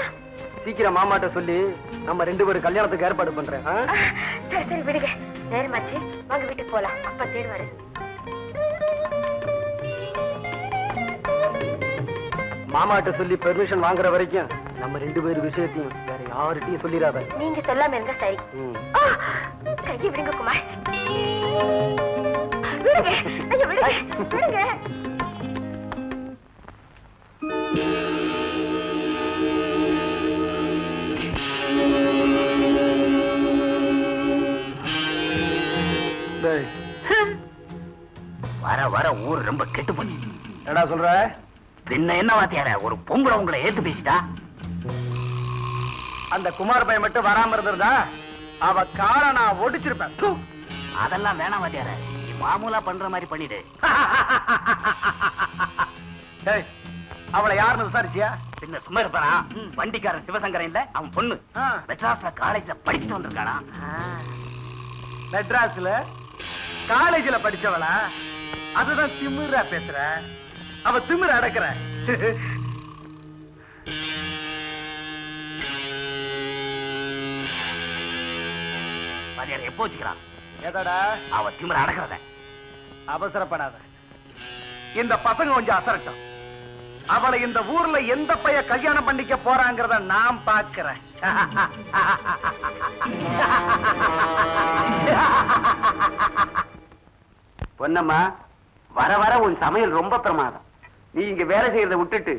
சீக்கிரம் மாமாட்ட சொல்லி நம்ம 2 பேரும் கல்யாணத்துக்கு ஏற்பாடு பண்றேன். சரி சரி விடுங்க, நேரமாச்சு, வாங்க வீட்டுக்கு போலாம். அப்பா தேடுவாரு. மாமாட்ட சொல்லி பெர்மிஷன் வாங்குற வரைக்கும் நம்ம 2 பேர் விஷயத்தையும் வேற யார்கிட்டயும் சொல்லிடாத. நீங்க சொல்லாம இருந்தா சரி. கையை விடுங்க குமார். விடுங்க, ஐயோ விடுங்க, விடுங்க. வர வர ஊர் ரொம்ப கெட்டு போச்சு. என்னடா சொல்ற? பின்ன என்ன வாத்தியார, ஒரு பொம்பளை உங்களை ஏத்து பேசிட்டா? அந்த குமார் பையன் மட்டும் வராம இருந்திருந்தா அவ காலை நான் ஒடிச்சிருப்பேன். அதெல்லாம் வேணாம் வாத்தியார, நீ மாமூலா பண்ற மாதிரி பண்ணிடு. அவளை யாருன்னு விசாரிச்சியா? பின்ன சும்மா இருப்பானா? வண்டிக்காரன் சிவசங்கரன் இல்ல, அவன் பொண்ணு மெட்ராஸ்ல காலேஜ்ல படிச்சுட்டு வந்திருக்கானா. மெட்ராஸ்ல காலேஜ்ல படிச்சவளா? அதுதான் திமிரா பேசுற. அவ திமிர அடக்குற. வாத்தியார் எப்போ வச்சுக்கிறான்? எதடா அவ திமிர அடக்குறத? அவசரப்படாத, இந்த பசங்க கொஞ்சம் அசரட்டும். அவளை இந்த ஊர்ல எந்த பைய கல்யாணம் பண்ணிக்க போறாங்கிறத நான் பாக்குறேன். பொன்னம்மா, வர வர உன் சமையல் ரொம்ப பிரமாதம். நீ இங்க வேலை செய்யறத விட்டுட்டு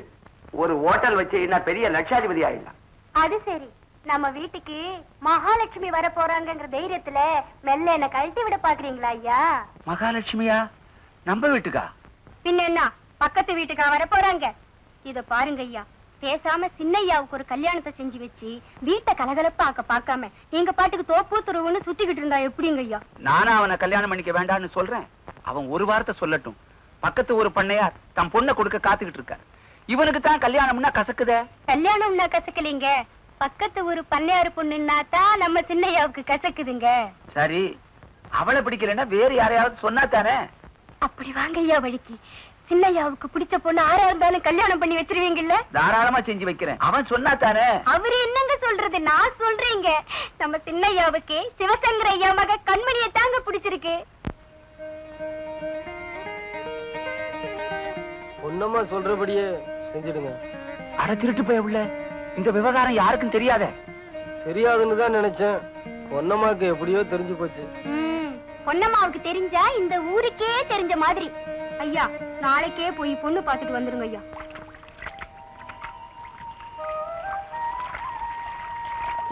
ஒரு ஹோட்டல் வச்சீங்கன்னா பெரிய லட்சாதிபதி ஆயிடலாம். அது சரி, நம்ம வீட்டுக்கு மகாலட்சுமி வர போறாங்கங்கிற தைரியத்துல மெல்ல என்ன கழட்டி விட பாக்குறீங்களா ஐயா? மகாலட்சுமியா? நம்ம வீட்டுக்கா? பின்ன என்ன, பக்கத்து வீட்டுக்கா வர போறாங்க? இத பாருங்க ஐயா, பேசாம சின்னையாவுக்கு ஒரு கல்யாணத்தை செஞ்சு வச்சு வீட்டை கலகலப்பாக்க பார்க்காம நீங்க பாட்டுக்கு தோப்பு துருவுன்னு சுத்திக்கிட்டு இருந்தா எப்படிங்க ஐயா? நானும் அவனை கல்யாணம் பண்ணிக்க வேண்டாம்னு சொல்றேன். அவன் ஒரு வார்த்தை சொல்லட்டும். பக்கத்து ஒரு பண்ணையார் தம் பொண்ணை கொடுக்க காத்துக்கிட்டு இருக்கார். இவனுக்கு தான் கல்யாணம்னா கசக்குதே. கல்யாணம்னா கசக்கலீங்க, பக்கத்து ஒரு பண்ணையாரு பொண்ணுன்னா தான் நம்ம சின்னையாவுக்கு கசக்குதுங்க. சரி, அவளை பிடிக்கலன்னா வேற யாரையாவது சொன்னா தானே? அப்படி வாங்க ஐயா வழிக்கு. சின்னையாவுக்கு பிடிச்ச பொண்ணு ஆரா இருந்தாலும் கல்யாணம் பண்ணி வச்சிருவீங்கல்ல? தாராளமா செஞ்சு வைக்கிறேன். அவன் சொன்னா தானே? அவரு என்னங்க சொல்றது, நான் சொல்றேங்க. நம்ம சின்னையாவுக்கு சிவசங்கர ஐயா மக கண்மணியை தாங்க பிடிச்சிருக்கு. பொன்னம்மா சொல்றபடியே செஞ்சிடுங்க. அட திருட்டு போய் உள்ள, இந்த விவகாரம் யாருக்கும் தெரியாத. தெரியாதுன்னு தான் நினைச்சேன். பொன்னம்மாக்கு எப்படியோ தெரிஞ்சு போச்சு. பொன்னம்மாவுக்கு தெரிஞ்சா இந்த ஊருக்கே தெரிஞ்ச மாதிரி. ஐயா, நாளைக்கே போய் பொண்ணு பாத்துட்டு வந்துருங்க ஐயா.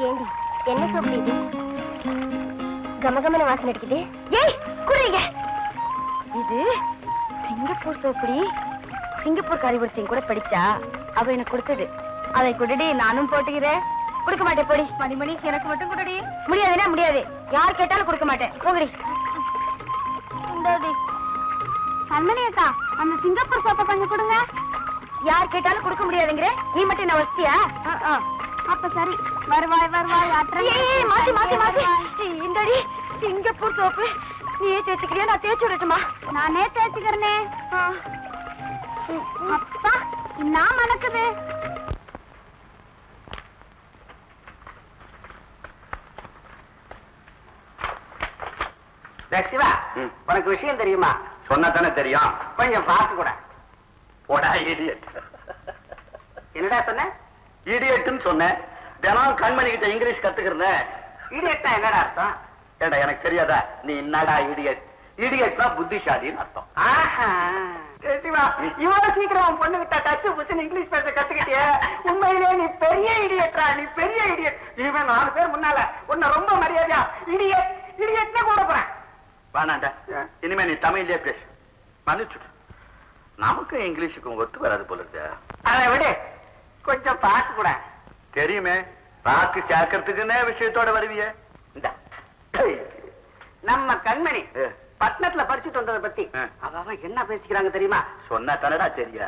ஏண்டி, என்ன சோப்பு இது? கமகமன வாசனை அடிக்குது. ஏய், குறைங்க. இது சிங்கப்பூர் சோப்புடி. சிங்கப்பூர் காரிபுரத்தையும் கூட படிச்சா அவ எனக்கு கொடுத்தது. அதை கொடுடி, நானும் போட்டுக்கிறேன். கொடுக்க மாட்டேன் போடி. மணிமணி, எனக்கு மட்டும் கொடுடி. முடியாதுன்னா முடியாது, யார் கேட்டாலும் கொடுக்க மாட்டேன். போகடி. இந்தாடி. கண்மணி அக்கா, அந்த சிங்கப்பூர் சோப்பை கொஞ்சம் கொடுங்க. யார் கேட்டாலும் கொடுக்க முடியாதுங்கிற நீ மட்டும் என்ன வசதியா? அப்ப சரி, வருவாய் வருவாய். மாத்தி மாத்தி மாத்தி இந்தடி சிங்கப்பூர் சோப்பு. நீயே தேய்ச்சிக்கிறியா, நான் தேய்ச்சி விடட்டுமா? நானே தேய்ச்சிக்கிறேனே. அப்பா நான் மணக்குது. சிவா, உனக்கு விஷயம் தெரியுமா? சொன்னா தானே தெரியும். கொஞ்சம் பார்த்து கூட போடா இடியட். என்னடா சொன்ன? இடியட்னு சொன்னேன். தினம் கண்மணி கிட்ட இங்கிலீஷ் கத்துக்கிறேன். இடியட்னா என்னடா அர்த்தம்? ஏடா எனக்கு தெரியாதா? நீ என்னடா இடியட்? இடியட்னா புத்திசாலின்னு அர்த்தம். சிவா, இவ்வளவு சீக்கிரம் பொண்ணு கிட்ட டச்சு புச்சுன்னு இங்கிலீஷ் பேச கத்துக்கிட்டிய. உண்மையிலே நீ பெரிய இடியட்ரா, நீ பெரிய இடியட். இவன் 4 பேர் முன்னால உன்னை ரொம்ப மரியாதையா இடியட் இடியட்னு கூட போறேன். வேணாண்டா, இனிமே நீ தமிழ்லயே பேசு. மன்னிச்சுடு. நமக்கு இங்கிலீஷுக்கும் ஒத்து வராது போல இருக்கு. அதை விட கொஞ்சம் பார்த்து கூட. தெரியுமே, பார்த்து கேட்கறதுக்குன்னே விஷயத்தோட வருவிய. நம்ம கண்மணி பட்டணத்துல படிச்சுட்டு வந்ததை பத்தி அவ என்ன பேசிக்கிறாங்க தெரியுமா? சொன்னா தானடா தெரியா.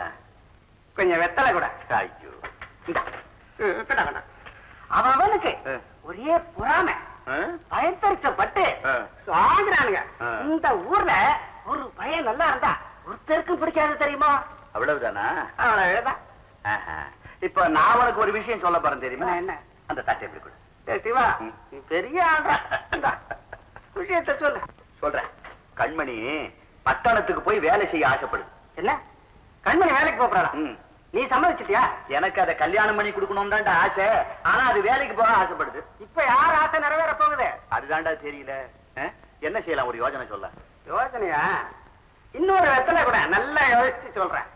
கொஞ்சம் வெத்தலை கூட. ஐயோ, அவனுக்கு ஒரே பொறாமை, பயன்படுத்தப்பட்டு சாகுறானுங்க. இந்த ஊர்ல ஒரு பையன் நல்லா இருந்தா ஒருத்தருக்கும் பிடிக்காது தெரியுமா? அவ்வளவுதானா? அவ்வளவுதான். இப்ப நான் உனக்கு ஒரு விஷயம் சொல்ல போறேன் தெரியுமா? என்ன? அந்த தட்டை எப்படி கொடு. சிவா, நீ பெரிய ஆளா. விஷயத்த சொல்ல சொல்றேன். கண்மணி பட்டணத்துக்கு போய் வேலை செய்ய ஆசைப்படுது. என்ன? கண்மணி வேலைக்கு போறாளா? நீ சம்மதிச்சிட்டியா? எனக்கு அதை கல்யாணம் பண்ணி கொடுக்கணும் தான்டா ஆசை. ஆனா அது வேலைக்கு போக ஆசைப்படுது. இப்ப யார் ஆசை நிறைவேற போகுது? அதுதான்டா தெரியல. என்ன செய்யலாம்? ஒரு யோசனை சொல்ல. யோசனையா? இன்னொரு வெத்தலை கூட நல்லா யோசிச்சு சொல்றேன்.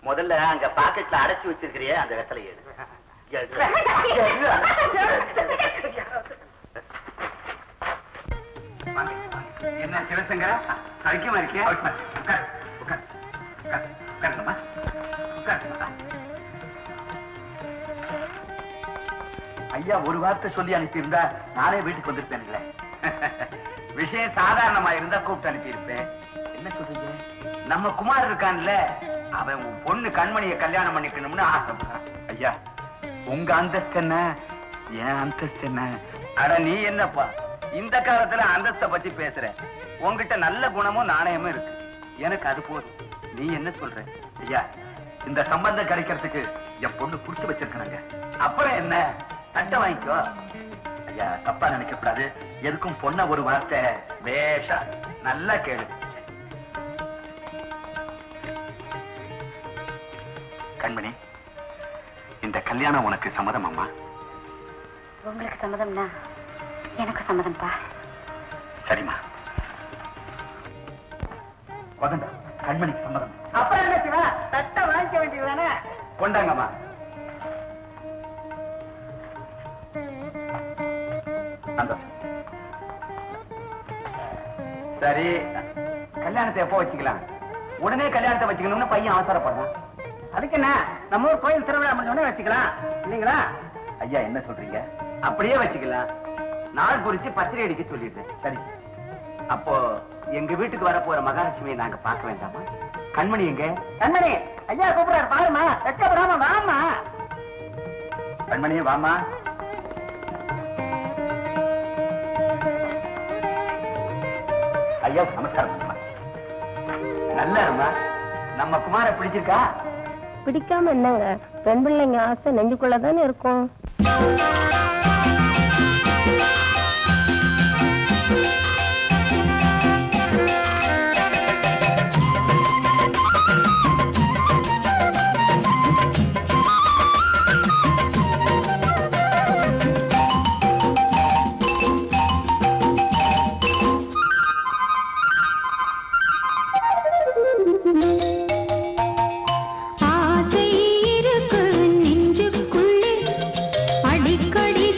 முதல்ல அங்க பாக்கெட்ல அடைச்சு வச்சிருக்கிறியே அந்த வெத்தலை எடு. என்ன சிவசங்கரா, சௌக்கியமா இருக்கியா? ஐயா ஒரு வார்த்தை சொல்லி அனுப்பியிருந்தா நானே வீட்டுக்கு வந்திருப்பேன்ல. விஷயம் சாதாரணமா இருந்தா கூப்பிட்டு அனுப்பியிருப்பேன். என்ன சொல்றீங்க? நம்ம குமார் இருக்கான்ல, அவன் உன் பொண்ணு கண்மணியை கல்யாணம் பண்ணிக்கணும்னு ஆசைப்படுறான். ஐயா, உங்க அந்தஸ்து என்ன, என் அந்தஸ்து என்ன? அட நீ என்னப்பா இந்த காலத்துல அந்தஸ்தை பத்தி பேசுற? உங்ககிட்ட நல்ல குணமும் நாணயமும் இருக்கு. எனக்கு அது போதும். நீ என்ன சொல்ற? ஐயா, இந்த சம்பந்தம் கிடைக்கிறதுக்கு என் பொண்ணு புடிச்சு வச்சிருக்காங்க. அப்புறம் என்ன? தட்டை வாங்கிக்கோ. ஐயா, தப்பா நினைக்கக்கூடாது. எதுக்கும் பொண்ண ஒரு வார்த்தை வேஷா நல்லா கேளு. கண்மணி, இந்த கல்யாணம் உனக்கு சம்மதமாமா? உங்களுக்கு சம்மதம்னா எனக்கு சம்மதம்பா. சரிம்மா. வதண்டா, கண்மணிக்கு சம்மதம். அப்புறம் என்ன சிவா, தட்டை வாங்கிக்க வேண்டியதுதானே? கொண்டாங்கம்மா. சரி, கல்யாணத்தை எப்போ வச்சுக்கலாம்? உடனே கல்யாணத்தை வச்சுக்கணும்னு பையன் அவசரப்படுறான். அதுக்கு என்ன, நம்ம ஊர் கோயில் திருவிழா முடிஞ்ச வச்சுக்கலாம் இல்லீங்களா? ஐயா என்ன சொல்றீங்க? அப்படியே வச்சுக்கலாம். நாள் குறிச்சு பத்திரை அடிக்க சொல்லிட்டு. சரி, அப்போ எங்க வீட்டுக்கு வர போற மகாலட்சுமியை நாங்க பார்க்க வேண்டாமா? கண்மணி எங்க? கண்மணி ஐயா கூப்பிடுறாரு, பாருமா. வெக்கப்படாம வாமா. கண்மணியே வாமா. ஐயா நமஸ்காரம். நல்லா இருமா. நம்ம குமார பிடிச்சிருக்கா? பிடிக்காம என்னங்க, பெண் பிள்ளைங்க ஆசை நெஞ்சுக்குள்ளதானே இருக்கும். ஆசை இருக்கு நெஞ்சுக்குள்ளே, அடிக்கடி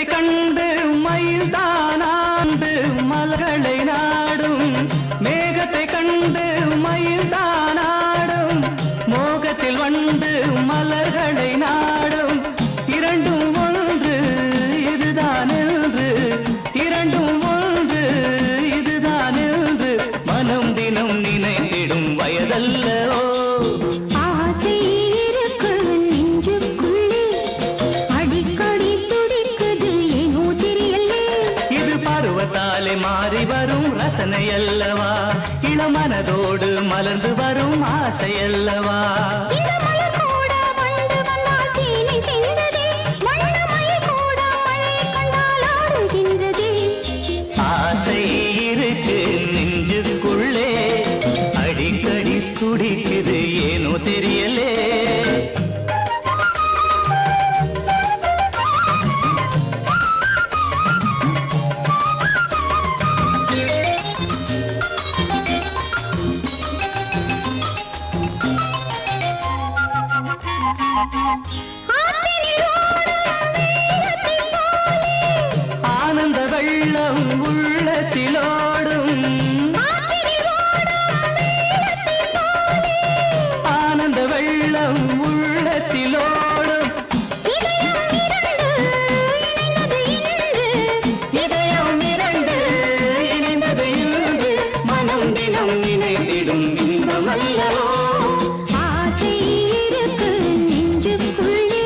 மேகத்தை கண்டு மயில் தானாண்டு மலர்களை நாடும் மேகத்தை கண்டு மயில் தானாடும் மோகத்தில் வந்து மலர்களை நாடும் இரண்டும் ஒன்று இதுதான் என்று இரண்டும் ஒன்று இதுதான் என்று மனம் தினம் நினைத்திடும் வயதல்லவோ ஆசை இருக்கு நெஞ்சுக்குள்ளே அடிக்கடி துடிக்குது ஏனோ தெரியல இது பருவத்தாலே மாறி வரும் ரசனை அல்லவா இளமனதோடு மலர்ந்து வரும் ஆசை அல்லவா இந்த மலர் கூட வண்டு வந்தால் தேனை சிந்ததே வண்ணமயில் கூட மழை கண்டால் ஆடுகின்றதே ஆசை இருக்கு நெஞ்சுக்குள்ளே அடிக்கடி துடிக்குது ஏனோ தெரியலே ஆனந்த வெள்ளம் உள்ளத்திலோடும் ஆனந்த வெள்ளம் உள்ளத்திலோடும் இதயம் இரண்டு இணைந்தது இன்று மனம் தினம் நினைத்திடும் இன்பமல்லவோ ஆசை இருக்கு நெஞ்சுக்குள்ளே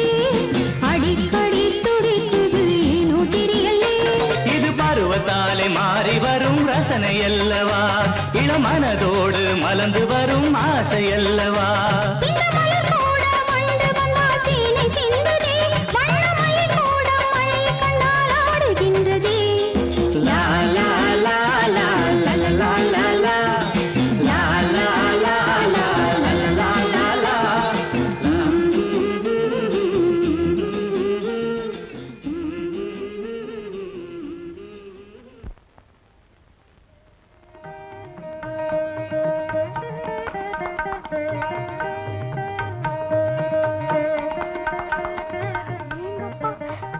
அடிக்கடி துடிக்குது ஏனோ தெரியல இது பருவத்தாலே மாறி வரும் ரசனை அல்லவா இளமனதோடு மலர்ந்து வரும் ஆசை அல்லவா இந்த மலர் கூட வண்டு வந்தால் தேனை சிந்ததே வண்ணமயில் கூட மழை கண்டால் ஆடுகின்றதே லா லா லா லா லா லா லா லா லா லா லா லா லா லா லா லா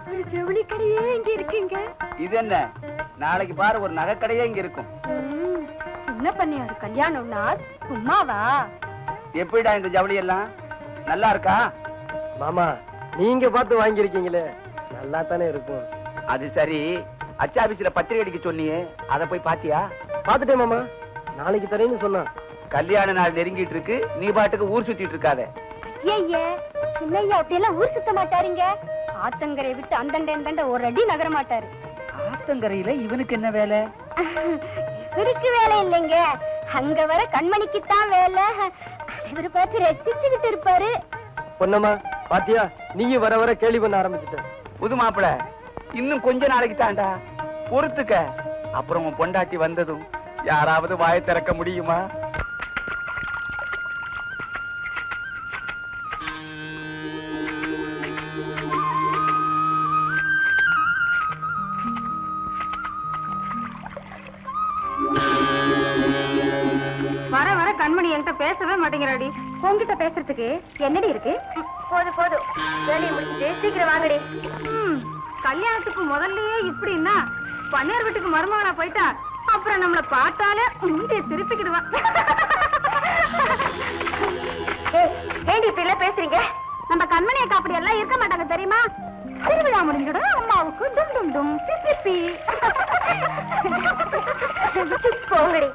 ஒரு ஜவுளி கடையே இங்க இருக்கீங்க இது என்ன நாளைக்கு பாரு ஒரு நகைக்கடையே இங்க இருக்கும். என்ன பண்ணி ஒரு கல்யாணம்னா சும்மாவா எப்படிடா இந்த ஜவுளி எல்லாம் நல்லா இருக்கா? மாமா நீங்க பார்த்து வாங்கியிருக்கீங்களே நல்லா தானே இருக்கும். அது சரி, அச்சாபீஸ்ல பத்திரிகை அடிக்க சொன்னியே, அத போய் பாத்தியா? பாத்துட்டேன் மாமா, நாளைக்கு தரேன்னு சொன்னான். கல்யாண நாள் நெருங்கிட்டு இருக்கு, நீ பாட்டுக்கு ஊர் சுத்திட்டு இருக்காத. ஐயே சின்னையா அப்படியெல்லாம் ஊர் சுத்த மாட்டாருங்க. ஆத்தங்கரை விட்டு அந்தண்ட ஒரு அடி நகர மாட்டாரு. ஆத்தங்கரையில இவனுக்கு என்ன வேலை? இவருக்கு வேலை இல்லைங்க, அங்க வர கண்மணிக்குத்தான் வேலை. இவரு பார்த்து ரசிச்சுக்கிட்டு இருப்பாரு. பொன்னம்மா பாத்தியா, நீயும் வர வர கேள்வி பண்ண ஆரம்பிச்சுட்ட. புது மாப்பிள இன்னும் கொஞ்ச நாளைக்கு தாண்டா, பொறுத்துக்க. அப்புறம் உன் பொண்டாட்டி வந்ததும் யாராவது வாயை திறக்க முடியுமா? வர வர கண்மணி என்கிட்ட பேசவே மாட்டேங்கிறாடி. உங்ககிட்ட பேசுறதுக்கு என்னடி இருக்கு? போதும் போதும், வேலையை முடிச்சுட்டு சீக்கிரம் வாங்கடி. கல்யாணத்துக்கு முதல்லயே இப்படின்னா பன்னீர் வீட்டுக்கு மருமகனா போயிட்டா அப்புறம் நம்மள பார்த்தாலே உண்டிய திருப்பிக்கிடுவான். ஏண்டி இப்படி எல்லாம் பேசுறீங்க? நம்ம கண்மணி அக்கா அப்படி எல்லாம் இருக்க மாட்டாங்க தெரியுமா? திருவிழா முடிஞ்சிடும், அம்மாவுக்கு டும் டும் டும் பிப்பி. போங்கடி.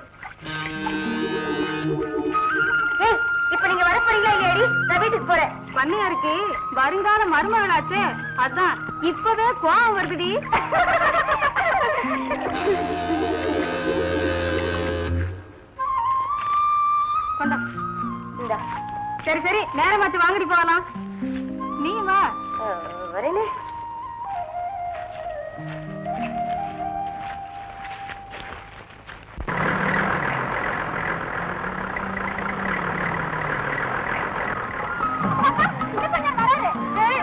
ஏய், இப்ப நீங்க வர போறீங்களா இல்லையாடி? நான் வீட்டுக்கு போறேன். பண்ணையாருக்கு வருங்கால மருமகனாச்சே, அதான் இப்பவே கோவம் வருதுடி. கொண்டா. இந்தா. சரி சரி, நேரம் மாத்தி வாங்கிட்டு போகலாம். நீ வா. வரேனே.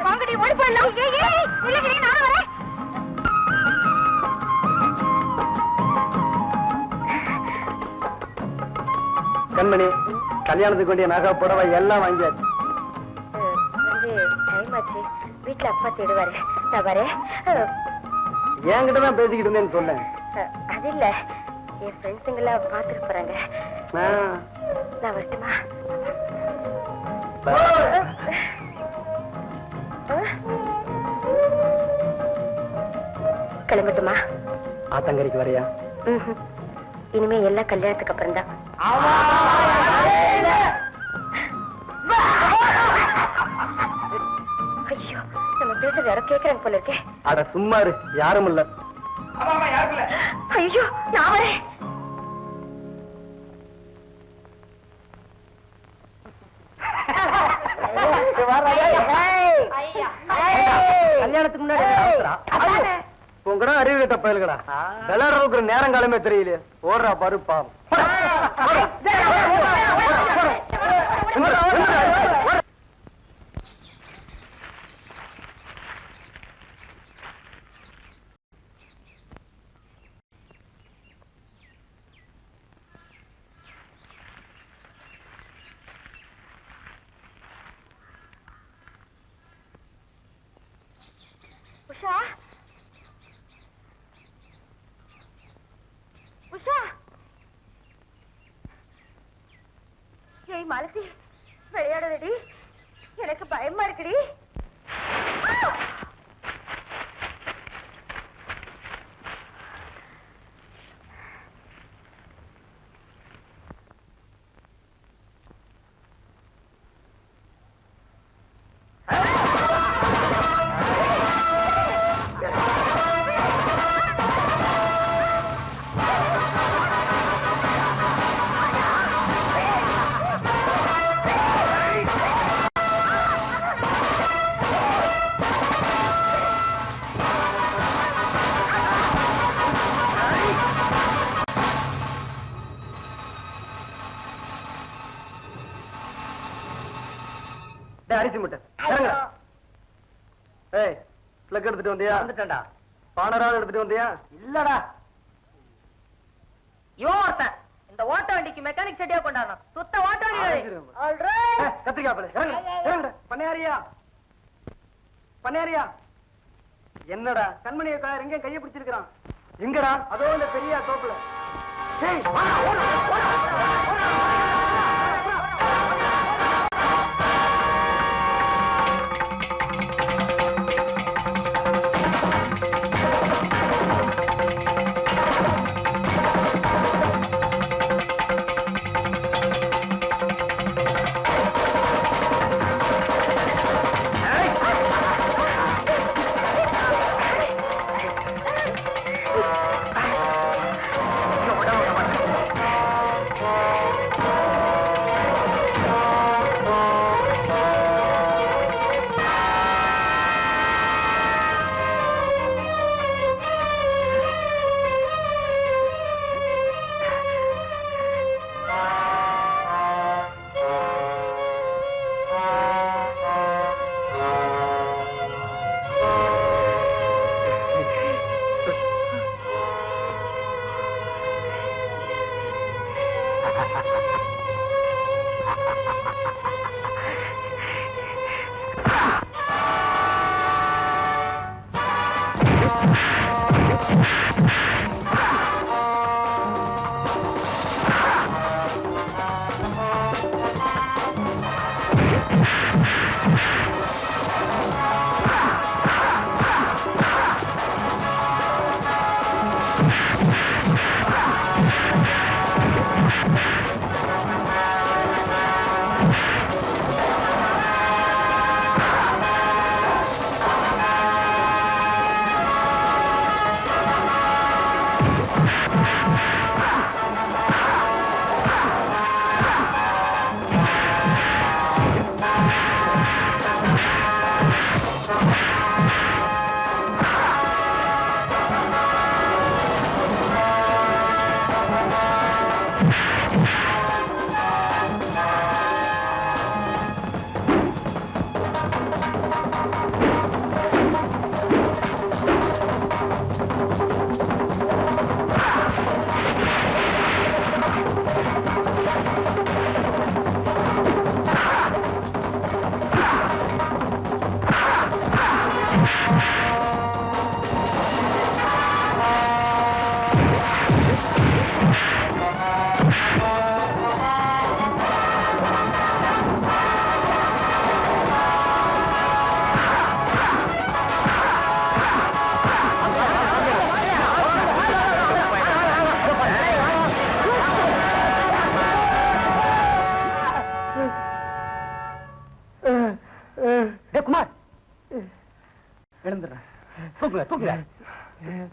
வாங்கடி, ஓடி போயிடலாம். இல்லைங்கடி, நானும் வரேன். கண்மணி, கல்யாணத்துக்கு வேண்டிய நகை புடவை எல்லாம் வாங்கியாச்சு. டைம் ஆச்சு, வீட்டுல அப்பா தேடுவாரு. நான் வரேன். என்கிட்ட தான் பேசிக்கிட்டு இருந்தேன்னு சொன்னேன். அது இல்ல, என் ஃப்ரெண்ட்ஸுங்கெல்லாம் பார்த்துட்டு போறாங்க. நான் வரட்டுமா? கிளம்பட்டுமா? ஆத்தங்கரைக்கு வரையா? இனிமே எல்லாம் கல்யாணத்துக்கு அப்புறம் தான். ஐயோ, நம்ம பேசுறது யாரோ கேக்குறாங்க போல இருக்கே. அட சும்மா இரு, யாரும் இல்ல. ஐயோ, நான் வரேன். கல்யாணத்துக்கு முன்னாடி உங்கடா அறிவு கட்ட பயல்கடா. விளையாடுற நேரம் காலமே தெரியலையே. ஓடுறா பாரு பாவம். உஷா, உஷா, ஏய் மாலதி, விளையாடுறடி, எனக்கு பயமா இருக்குடி. அரிசி முட்டை பிளக் எடுத்துட்டு வந்தியா? வந்துட்டா. பானராவது எடுத்துட்டு வந்தியா? இல்லடா. இவன் ஒருத்தன் இந்த ஓட்ட வண்டிக்கு மெக்கானிக் செட்டியா கொண்டாடணும். சுத்த ஓட்ட வண்டி. கத்திரிக்காய் பழம் பண்ணையாரியா, பண்ணையாரியா. என்னடா கண்மணிய எங்க கையை பிடிச்சிருக்கான்? எங்கடா? அதோ இந்த பெரிய தோப்புல.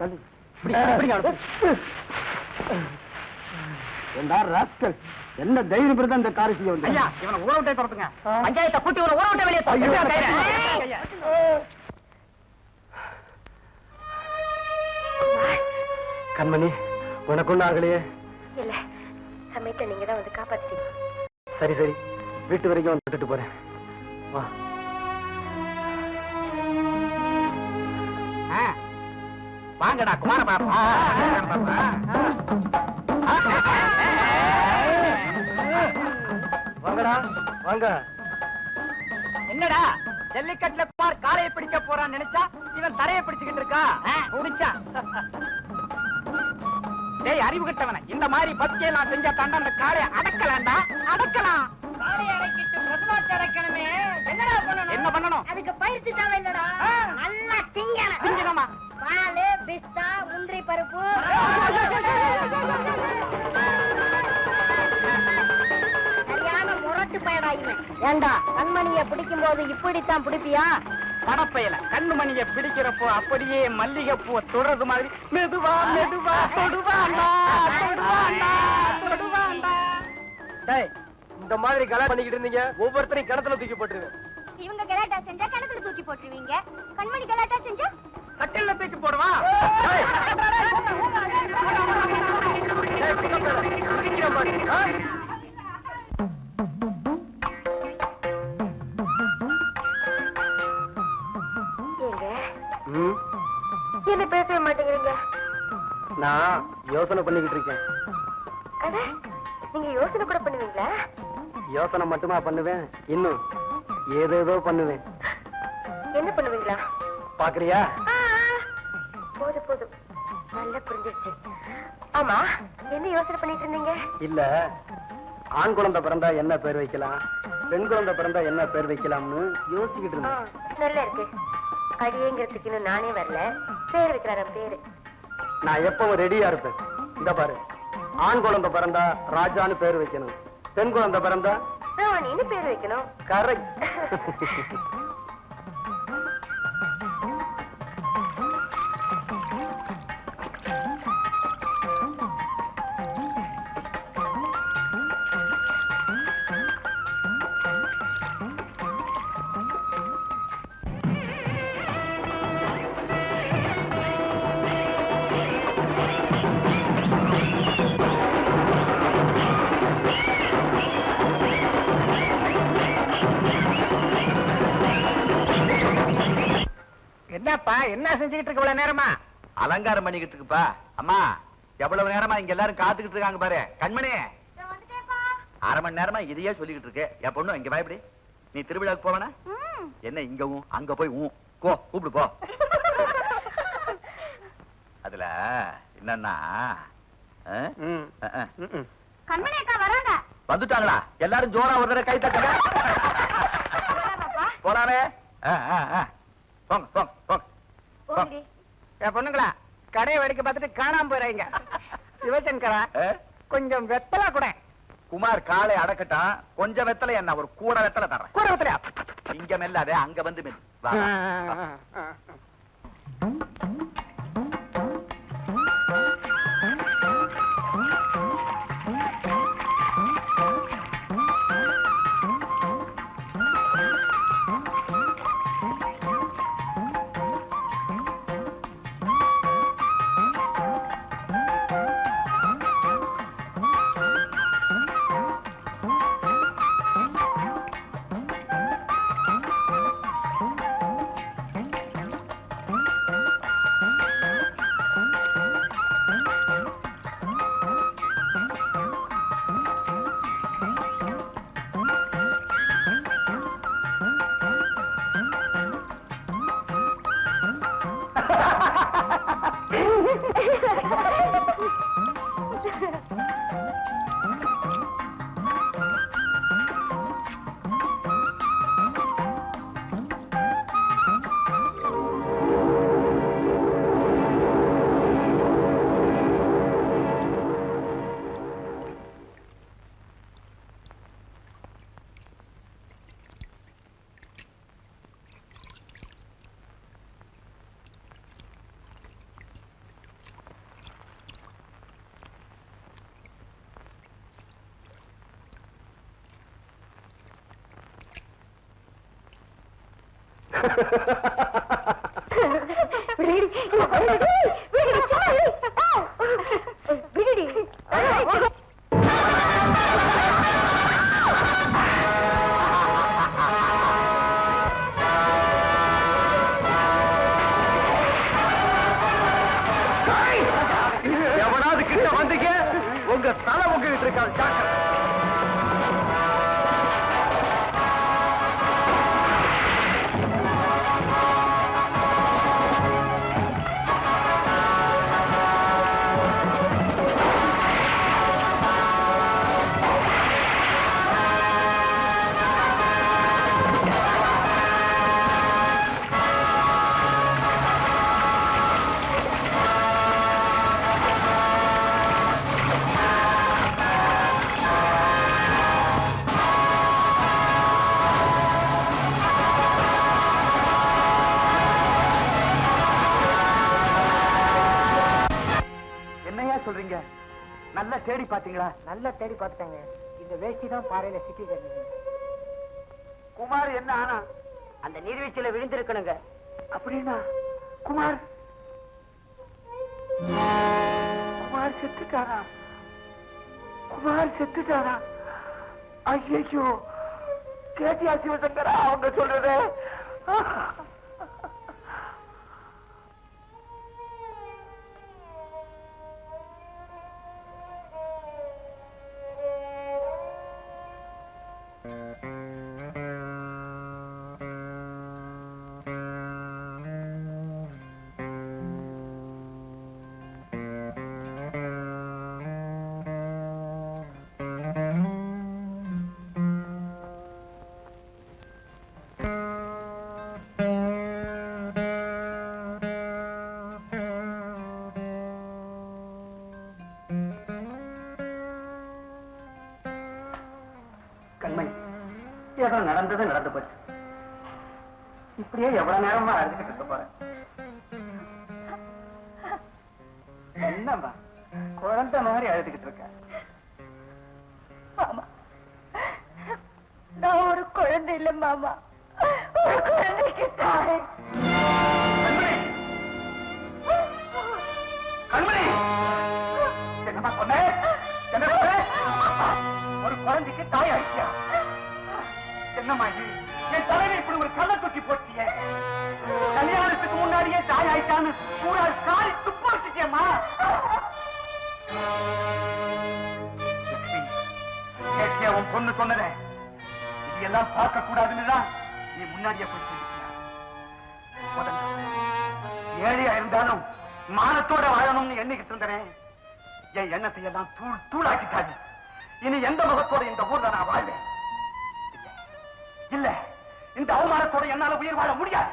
தள்ளு. இப்படி அனுப்பு. ஏண்டா ராஸ்கல், என்ன தைரியம் இருந்தா இந்த காரை செய்ய வந்து? ஐயா, இவனை ஊற விட்டே துரத்துங்க. பஞ்சாயத்தை கூட்டி ஊற விட்ட வெளியே கண்மணி, உனக்கு ஒண்ணு ஆகலையே? இல்ல, சமயத்தை நீங்க தான் வந்து காப்பாத்திட்டீங்க. சரி சரி, வீட்டு வரைக்கும் வந்து விட்டுட்டு போறேன். வா. வாங்கடா குமார பாப்பா. வாங்கடா வாங்க. என்னடா ஜல்லிக்கட்டுல குமார் காலையை பிடிக்க போறான்னு நினைச்சா இவன் தரையை பிடிச்சுக்கிட்டு இருக்கா. முடிச்சா டேய் அறிவு கட்டவன, இந்த மாதிரி பச்சையை நான் செஞ்சா தாண்டா அந்த காளையை அடக்கலாம்டா. அடக்கலாம். காளையை அடக்கிட்டு பசுமாட்டு அடக்கணுமே. என்னடா பண்ணணும்? என்ன பண்ணணும்? அதுக்கு பயிற்சி தேவை இல்லடா. நல்லா திங்கணும். திங்கணுமா? பாலு, பிஸ்தா, முந்திரி பருப்பு. சரியான முரட்டு பயடாயுமே. ஏண்டா கண்மணியை பிடிக்கும் போது இப்படித்தான் பிடிப்பியா? படப்பையில கண்ணுமணியை பிடிக்கிறப்போ அப்படியே மல்லிகைப்பூ தொடர்றது மாதிரி மெதுவா மெதுவா தொடுவாண்டா தொடுவாண்டா தொடுவாண்டா. டேய், இந்த மாதிரி கலாட்டம் பண்ணிக்கிட்டு இருந்தீங்க, ஒவ்வொருத்தரையும் கிணத்துல தூக்கி போட்டுருவேன். இவங்க கலாட்டா செஞ்சா கிணத்துல தூக்கி போட்டுருவீங்க. கண்மணி கலாட்டா செஞ்சா கட்டில தூக்கி போடுவா. என்ன பேசவே மாட்டேங்கிறீங்க? நான் யோசனை பண்ணிக்கிட்டு இருக்கேன். அட, நீங்க யோசனை கூட பண்ணுவீங்களா? யோசனை மட்டுமா பண்ணுவேன், இன்னும் ஏதேதோ பண்ணுவேன். என்ன பண்ணுவீங்களா? பாக்குறியா? போதும் போதும், நல்லா புரிஞ்சிருச்சு. ஆமா, என்ன யோசனை பண்ணிட்டு இருந்தீங்க? இல்ல, ஆண் குழந்தை பிறந்தா என்ன பேர் வைக்கலாம், பெண் குழந்தை பிறந்தா என்ன பேர் வைக்கலாம்னு யோசிச்சுக்கிட்டு இருந்தேன். நல்லா இருக்கு. அடியேங்கிறதுக்கு இன்னும் நானே வரல. பேர் வைக்கிறார பேரு. நான் எப்பவும் ரெடியா இருப்பேன். இந்த பாரு, ஆண் குழந்தை பிறந்தா ராஜான்னு பேர் வைக்கணும், பெண் குழந்தை பிறந்தா ராணின்னு பேர் வைக்கணும். கரெக்ட். என்னப்பா என்ன செஞ்சுக்கிட்டு இருக்க இவ்வளவு நேரமா? அலங்காரம் பண்ணிக்கிட்டு இருக்குப்பா. அம்மா, எவ்வளவு நேரமா இங்க எல்லாரும் காத்துக்கிட்டு இருக்காங்க பாரு. கண்மணி, அரை மணி நேரமா இதையே சொல்லிக்கிட்டு இருக்கு. என் பொண்ணு இங்க பயப்படி. நீ திருவிழாவுக்கு போவனா? என்ன இங்கவும் அங்க போய் கோ கூப்பிடு போ. அதுல என்னன்னா கண்மணி அக்கா வராங்க. வந்துட்டாங்களா? எல்லாரும் ஜோரா ஒரு தடவை கை தட்டுங்க. போலாமே. போங்க போங்க போங்க. என் பொண்ணுங்களா, கடையை வெடிக்க பார்த்துட்டு காணாம போயிடுறீங்க. சிவசங்கரா, கொஞ்சம் வெத்தலை கூட. குமார் காலை அடக்கட்டான், கொஞ்சம் வெத்தலை என்ன ஒரு கூட வெத்தலை தர்றேன். கூட வெத்தலையா? இங்க மெல்லாதே, அங்க வந்து மெல். வா, வா. எவனாவது கிட்ட வந்தீங்க உங்க தலை உங்ககிட்ட இருக்காது ஜாக்கிரதை. சொல்றீங்க? நல்லா தேடி பாத்தீங்களா? நல்லா தேடி பார்த்துட்டாங்க. இந்த வேஷ்டி தான் பாறையில சிக்கி கிடந்தது. குமார் என்ன ஆனா? அந்த நீர்வீழ்ச்சியில விழுந்திருக்கணுங்க. அப்படின்னா குமார் செத்துட்டாரா? குமார் செத்துட்டாரா? ஐயோ, கேட்டியா சிவசங்கரா அவங்க சொல்றது? கண்மணி, ஏதோ நடந்தது நடந்து போச்சு. இப்படியே எவ்வளவு நேரமா அழுதுகிட்டு இருக்க போறேன்? என்னம்மா குழந்தை மாதிரி அழுதுகிட்டு இருக்க? மாமா, நான் ஒரு குழந்தை இல்ல மாமா, ஒரு குழந்தைக்கு தாய். கண்மணி, என்னம்மா சொன்ன? என்ன சொன்ன? ஒரு குழந்தைக்கு தாய் ஆயிட்டியா? என்னம்மா இது? என் தலைவர் இப்படி ஒரு கள்ள தூக்கி போட்டிய. கல்யாணத்துக்கு முன்னாடியே தாய் ஆயிட்டான்னு பூரா காரி துப்பு வச்சுட்டியம்மா. கேட்டியா உன் பொண்ணு சொன்னத? இதெல்லாம் பார்க்க கூடாதுன்னுதான் நீ முன்னாடியே போய் சொல்லிட்டியா? ஏழையா இருந்தாலும் மானத்தோட வாழணும்னு எண்ணிக்கிட்டு இருந்தேன். என் எண்ணத்தை எல்லாம் தூள் தூளாக்கிட்டாரு. இனி எந்த முகத்தோட இந்த ஊர்ல நான் வாழ்வேன்? இல்ல, இந்த அவமானத்தோட என்னால உயிர் வாழ முடியாது.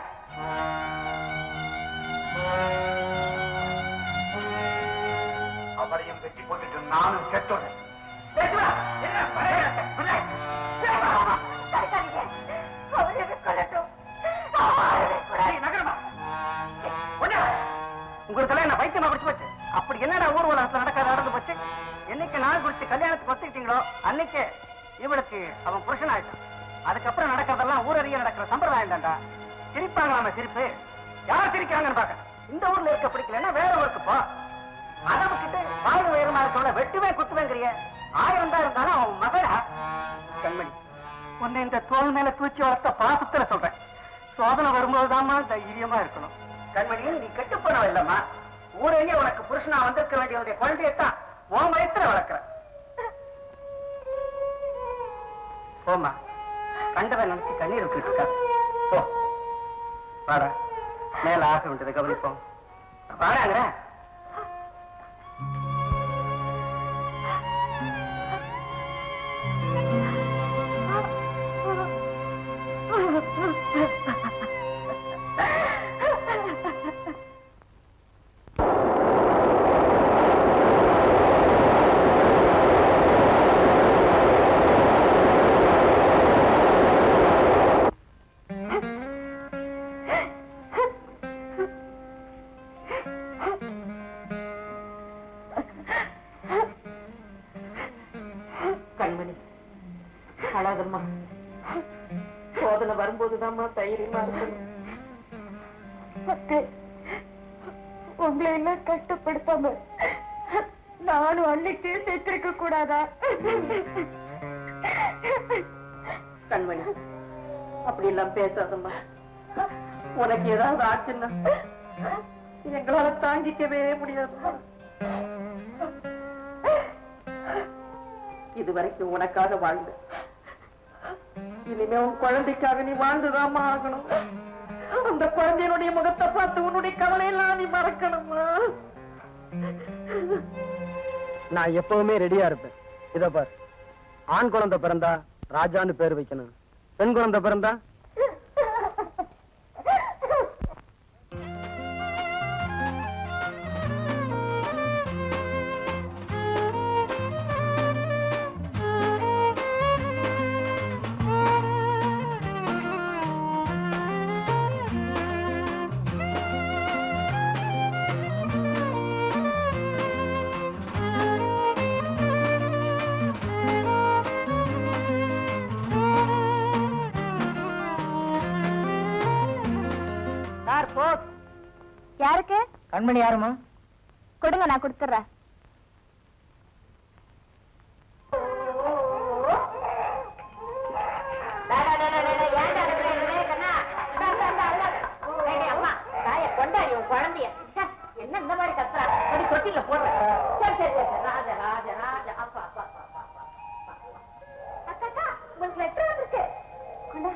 அவரையும் வெட்டி போட்டுட்டு நானும் கெட்டோட உங்களுக்கு என்ன பைத்தியமா பிடிச்சு போச்சு? அப்படி என்னடா ஊர்வலத்துல நடந்து போச்சு? என்னைக்கு நாள் குறிச்சு கல்யாணத்துக்கு ஒத்துக்கிட்டீங்களோ அன்னைக்கு இவளுக்கு அவன் புருஷன் ஆயிட்டான். அதுக்கப்புறம் நடக்கிறதெல்லாம் ஊரறிய நடக்கிற சம்பிரதாயம் தான்டா. சிரிப்பாங்க நம்ம சிரிப்பு. யார் சிரிக்கிறாங்கன்னு பாக்க. இந்த ஊர்ல இருக்க பிடிக்கலன்னா வேற ஊருக்கு போ. அதை விட்டுட்டு வாழ்வு உயரமா இருக்கவங்கள வெட்டுவேன் குத்துவேங்கிறிய. 1000 தான் இருந்தாலும் அவன் மகளா? கண்மணி, உன்னை இந்த தோல் மேல தூச்சி வளர்த்த பாசத்துல சொல்றேன். சோதனை வரும்போதுதாம்மா தைரியமா இருக்கணும். கண்மணி, நீ கெட்டு போனவ இல்லம்மா. ஊரே உனக்கு புருஷனா வந்திருக்க வேண்டிய குழந்தையத்தான் உன் வயசுல வளர்க்கிற. போமா, கண்டதை நினைச்சு கண்ணீர் விட்டு இருக்காது. போ வாடா, மேல ஆக வேண்டியதை கவனிப்போம். வாடாங்கிற. கண்மணி, அழாதம்மா. சோதனை வரும்போதுதாம்மா தைரியமா இருக்கணும். உங்களை எல்லாம் கஷ்டப்படுத்தாம நானும் அன்னைக்கே சேர்த்திருக்க கூடாதா? கண்மணி, அப்படி எல்லாம் பேசாதம்மா. உனக்கு ஏதாவது ஆச்சுன்னா எங்களால தாங்கிக்கவே முடியாதுமா. இதுவரைக்கும் உனக்காக வாழ்ந்த, இனிமே உன் குழந்தைக்காக நீ வாழ்ந்துதாமா ஆகணும். அந்த குழந்தையினுடைய முகத்தை பார்த்து உன்னுடைய கவலையெல்லாம் நீ மறக்கணுமா? நான் எப்பவுமே ரெடியா இருப்பேன். இத பார், ஆண் குழந்தை பிறந்தா ராஜான்னு பேர் வைக்கணும், பெண் குழந்தை பிறந்தா யாருக்கு? கண்மணி யாருமா? கொடுங்க, நான் கொடுத்துறேன். குழந்தைய என்ன இந்த மாதிரி கத்துறா? தொட்டில போடுறேன். சரி சரி சரி, ராஜா ராஜா ராஜா. அப்பா அப்பா அப்பா அப்பா. அக்கா, உங்களுக்கு லெட்டர் வந்திருக்கு. கொண்டா.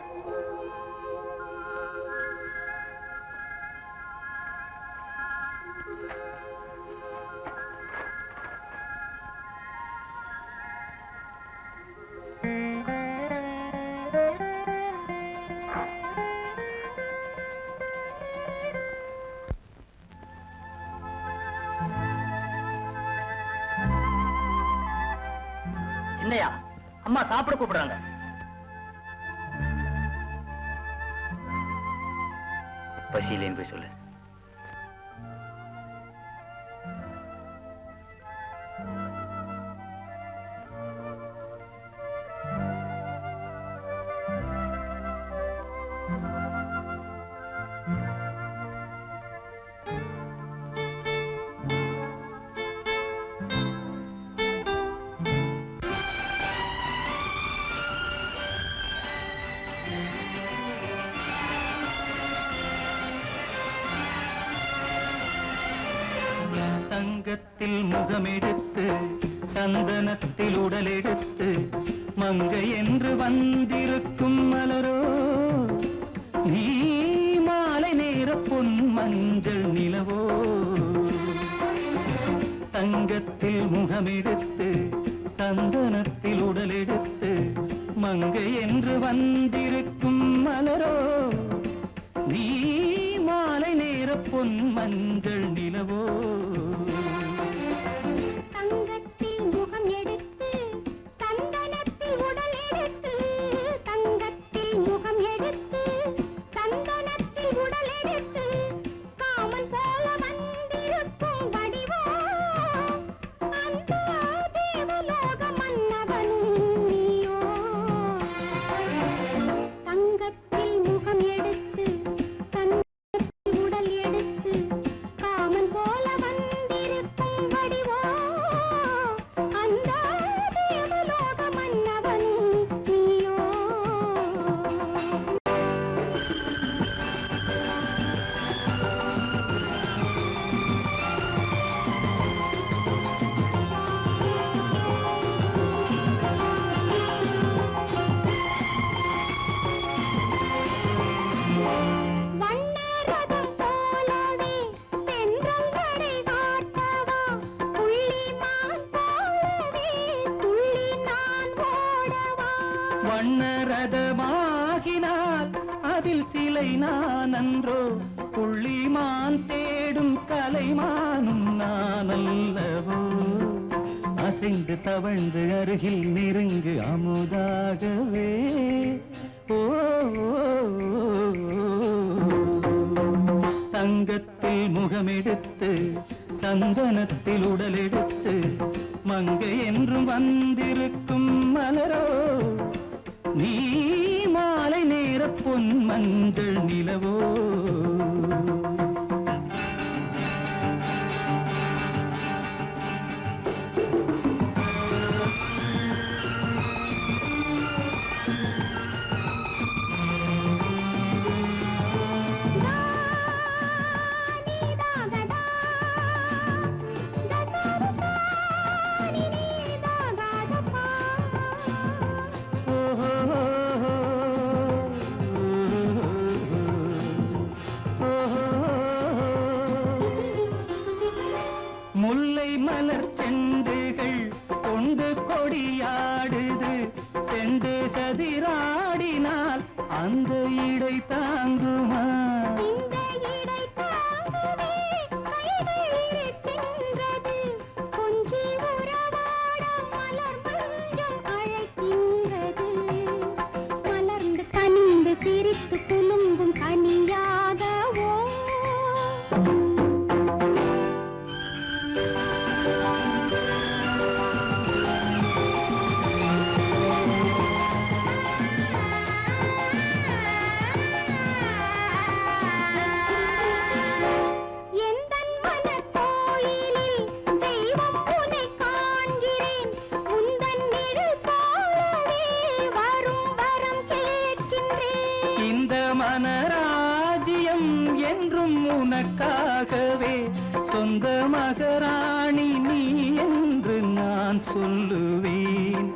என்னையா அம்மா சாப்பிட கூப்பிடுறாங்க. பசியிலேன்னு போய் சொல்லு. தங்கத்தில் முகமெடுத்து சந்தனத்தில் உடலெடுத்து மங்கை என்று வந்திருக்கும் மலரோ, நீ மாலை நேர பொன் மஞ்சள் நிலவோ. தங்கத்தில் முகமெடுத்து சந்தனத்தில் உடலெடுத்து மங்கை என்று வந்திருக்கும் மலரோ, நீ மாலை நேர பொன் மஞ்சள் நிலவோ. தங்கத்தில் முகம் எடுத்து சந்தனத்தில் உடல் எடுத்து, தங்கத்தில் முகம் எடுத்து சந்தனத்தில் உடல் எடுத்து காமன் போல வந்திருக்கும் வடிவோ, அந்த தேவலோக மன்னவனும் நீயோ. தங்கத்தில் முகம் எடுத்து சந்தனத்தில் உடல் எடுத்து காமன் போல வந்திருக்கும் வடிவோ, அந்த தேவலோக மன்னவனும் நீயோ. வண்ணரதம் போலவே தென்றல் நடை காட்டவா, புள்ளிமான் போலவே துள்ளி நான் ஓடவா. வண்ணரதமாகினால் அதில் சிலை நான் அன்றோ, புள்ளிமான் தேடும் கலைமானும் நான் அல்லவோ. அசைந்து தவழ்ந்து அருகில் நெருங்கு அமுதாகவே. ஓ, தங்கத்தில் முகமெடுத்து சந்தனத்தில் உடலெடுத்து மங்கை என்றும் வந்திருக்கும் மலரோ, நீ மாலை நேர பொன் மஞ்சள் நிலவோ. முல்லை மலர் செண்டுகள் கொண்டு கொடியாடுது, செண்டு சதிராடினால் அந்த இடை தாங்குமா? இந்த இடை தாங்குவே கைகள் இருக்கின்றது, கொஞ்சி உறவாட மலர் மஞ்சம் அழைக்கின்றது, மலர்ந்து கனிந்து பிரித்து குலுங்கும் கனியாகவோ. எந்தன் மனக்கோயிலில் தெய்வம் உன்னை காண்கிறேன், உந்தன் நிழல் போலவே வரும் வரம் கேட்கின்றேன். இந்த மனராஜ்யம் என்றும் உனக்காகவே, சொந்த மகராணி நீ என்று நான் சொல்லுவேன்.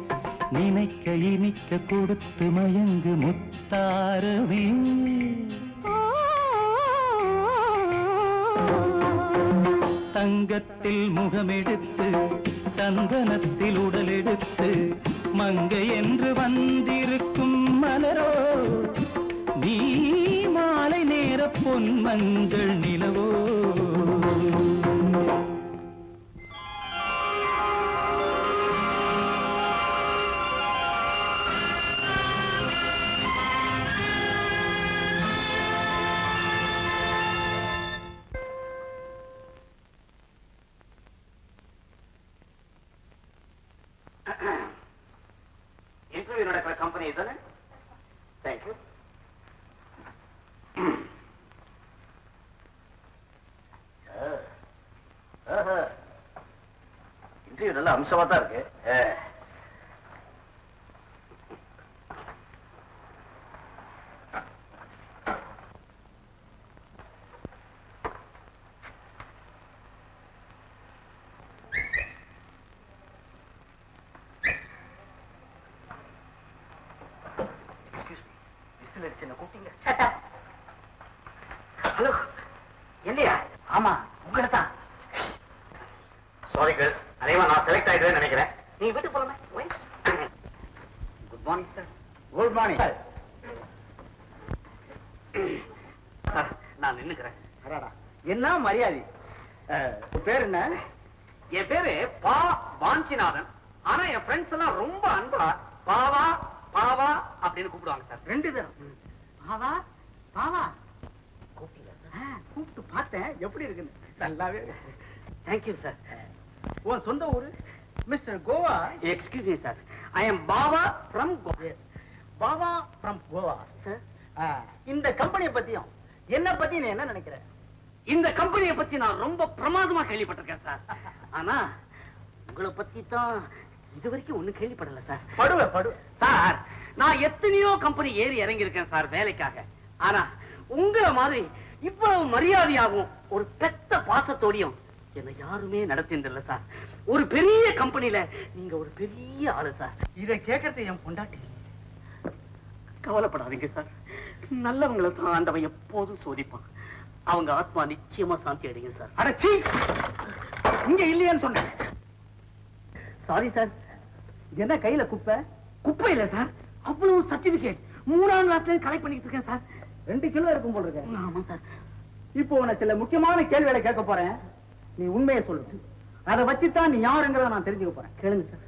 நினைக்க இனிக்க கொடுத்து மயங்கு முத்தாரவே. தங்கத்தில் முகமெடுத்து சந்தனத்தில் உடலெடுத்து மங்கை என்று வந்திருக்கும் மலரோ, நீ மாலை நேர பொன் மஞ்சள் நிலவோ. இன்டர்வியூ நடக்கிற கம்பெனி தானே? தேங்க்யூ. இன்டர்வியூ நல்ல அம்சமா தான் இருக்கு. ஹலோ, இல்லையா? ஆமா, உங்களை தான். சாரி கேர்ள்ஸ், அதேவா நான் செலக்ட் ஆயிடுவேன்னு நினைக்கிறேன். நீங்க வீட்டுக்கு போலாமே. Good morning sir. Good morning sir. நான் நின்னுக்கிறேன். என்ன மரியாதை? பேர் என்ன? என் பேரு பா வாஞ்சிநாதன். ஆனா என் ஃப்ரெண்ட்ஸ் எல்லாம் ரொம்ப அன்பா பாவா பாவா அப்படின்னு கூப்பிடுவாங்க சார். 2 பேரும் பாவா பாவா கூப்பிட்டு பார்த்தேன். எப்படி இருக்குன்னு? நல்லாவே. Thank you sir. உன் சொந்த ஊரு? Mister Goa. Excuse me sir, I am Bava from Goa. Bava from Goa sir. இந்த கம்பெனியை பத்தியும் என்ன பத்தி நீ என்ன நினைக்கிற? இந்த கம்பெனியை பத்தி நான் ரொம்ப பிரமாதமா கேள்விப்பட்டிருக்கேன் சார். ஆனா உங்களை பத்தி தான் இது வரைக்கும் ஒண்ணு கேள்விப்படல சார். படுவேன் சார். நான் எத்தனையோ கம்பெனி ஏறி இறங்கி இருக்கேன் சார் வேலைக்காக. ஆனா உங்களை மாதிரி இவ்வளவு மரியாதையாகவும் ஒரு பெத்த பாசத்தோடையும் என்ன யாருமே நடத்தினதில்லை சார். ஒரு பெரிய கம்பெனில நீங்க ஒரு பெரிய ஆளு சார். இதை கேட்கறது என் பொண்டாட்டி. கவலைப்படாதீங்க சார், நல்லவங்களை தான் ஆண்டவன் எப்போதும் சோதிப்பான். அவங்க ஆத்மா நிச்சயமா சாந்தி அடைங்க சார். அடச்சி, இங்க இல்லையான்னு சொன்னேன். Sorry sir. என்ன கையில குப்பை? குப்பை இல்ல சார், அவ்வளவு சர்டிபிகேட் 3ஆம் கிளாஸ்ல கலெக்ட் பண்ணிட்டு இருக்கேன் சார். 2 கிலோ இருக்கும் போல இருக்கு. ஆமா சார். இப்போ உனக்கு சில முக்கியமான கேள்விகளை கேட்க போறேன். நீ உண்மையை சொல்லு. அதை வச்சுதான் நீ யாருங்கிறத நான் தெரிஞ்சுக்க போறேன். கேளுங்க சார்.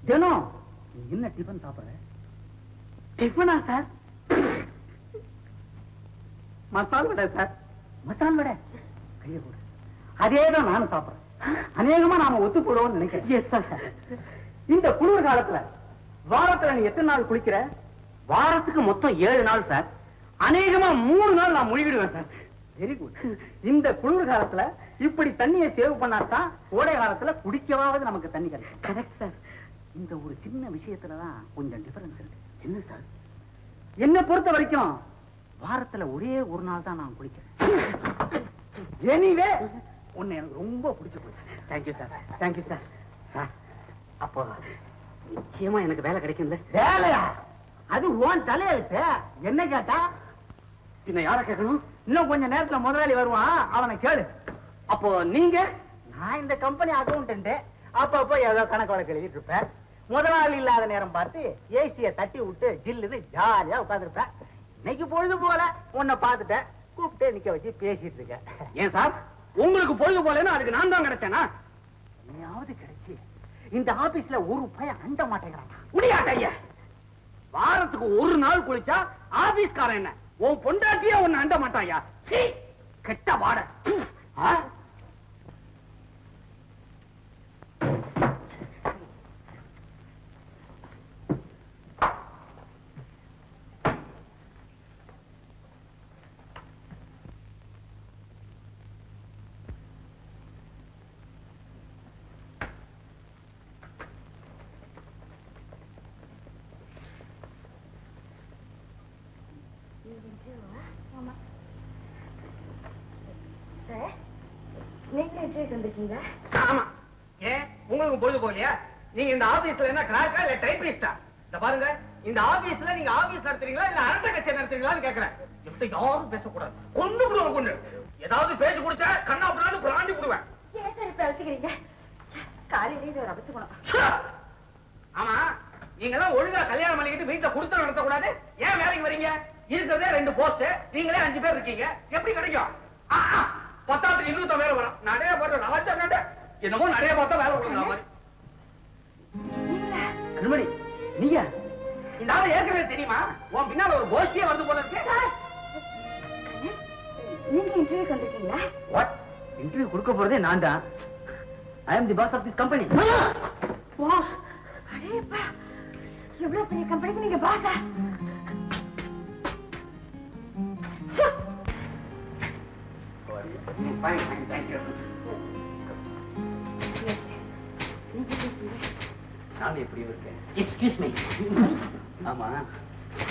தினம் நீ என்ன டிஃபன் சாப்பிடுற? டிஃபனா சார்? மசால் வடை சார். மசால் வடை? கையை போடு. அதேதான் நானும் சாப்பிடுறேன். அநேகமா நாம ஒத்து போடுவோம்னு நினைக்கிறேன். இந்த குளிர் காலத்துல வாரத்துல நீ எத்தனை நாள் குளிக்கிற? வாரத்துக்கு மொத்தம் 7 நாள் சார். அநேகமா 3 நாள் நான் முழுகிடுவேன் சார். Very good. இந்த குளிர் காலத்துல இப்படி தண்ணியை சேவ் பண்ணாதான் கோடை காலத்துல குடிக்கவாவது நமக்கு தண்ணி கிடைக்கும். Correct sir. இந்த ஒரு சின்ன விஷயத்துலதான் கொஞ்சம் டிஃபரன்ஸ் இருக்கு. என்ன சார்? என்ன பொறுத்த வரைக்கும் வாரத்துல ஒரே ஒரு நாள் தான் நான் குளிக்கிறேன். எனிவே உன்னை எனக்கு ரொம்ப பிடிச்சு போச்சு. Thank you sir. Thank you sir. அப்போ நிச்சயமா எனக்கு வேலை கிடைக்கும்ல? வேலையா? அது உன் தலையெழுத்து. என்ன கேட்டா பின்ன யார கேட்கணும்? இன்னும் கொஞ்ச நேரத்துல முதலாளி வருவான், அவனை கேளு. அப்போ நீங்க? நான் இந்த கம்பெனி அக்கௌண்டன்ட். அப்பப்போ ஏதோ கணக்கு வழக்கு எழுதிட்டு இருப்பேன். முதலாளி இல்லாத நேரம் பார்த்து ஏசிய தட்டி விட்டு ஜில்லுன்னு ஜாலியா உட்காந்துருப்பேன். இன்னைக்கு பொழுது போல உன்னை பார்த்துட்டேன், கூப்பிட்டு நிக்க வச்சு பேசிட்டு இருக்கேன். ஏன் சார், உங்களுக்கு பொழுது போலன்னா அதுக்கு நான் தான் கிடைச்சேனா? நீயாவது கிடைச்சி இந்த ஆபீஸ்ல ஒரு பையன் அண்ட மாட்டேங்கிறான். முடியாட்டைய. வாரத்துக்கு ஒரு நாள் குளிச்சா ஆபீஸ்காரன் என்ன உன் பொண்டாட்டியா ஒன்னு அண்ட மாட்டாயா? கெட்ட வாட. நீங்க இன்டர்வியூக்கு வந்திருக்கீங்க? ஆமா. ஏன் உங்களுக்கு பொழுது போகலையா? நீங்க இந்த ஆபீஸ்ல என்ன கிளார்க்கா இல்ல டைப்பிஸ்டா? இந்த பாருங்க, இந்த ஆபீஸ்ல நீங்க ஆபீஸ் நடத்துறீங்களா இல்ல அரட்டை கட்சி நடத்துறீங்களான்னு கேக்குறேன். எப்படி யாரும் பேசக்கூடாது. கொண்டு விடுவோம் கொண்டு. ஏதாவது பேச்சு கொடுத்தா கண்ணா பிராண்டு பிராண்டி விடுவேன். ஏன் சார் இப்ப அழைச்சிக்கிறீங்க? காலையிலே இதை ஒரு அபத்துக்கணும். ஆமா, நீங்க எல்லாம் ஒழுங்கா கல்யாணம் பண்ணிக்கிட்டு வீட்டுல கொடுத்து நடத்த கூடாது. ஏன் வேலைக்கு வரீங்க? இருக்கிறதே 2 போஸ்ட், நீங்களே 5 பேர் இருக்கீங்க. எப்படி கிடைக்கும்? 10 இன்னும் வேலை வரும். நிறைய போட்டு என்னமோ நிறைய பார்த்தா வேலை கொடுக்குற மாதிரி. கண்மணி, நீங்க இந்த ஆளை ஏற்கனவே தெரியுமா? உன் பின்னால ஒரு கோஷ்டியே வந்து போல இருக்கு. நீங்க இன்டர்வியூக்கு வந்திருக்கீங்களா? வாட்? இன்டர்வியூ கொடுக்க போறதே நான் தான். I am the boss of this company. Boss? அடேப்பா, எவ்வளவு பெரிய கம்பெனிக்கு நீங்க பாஸா? நான் எப்படி இருக்கேன்? Excuse me. ஆமா,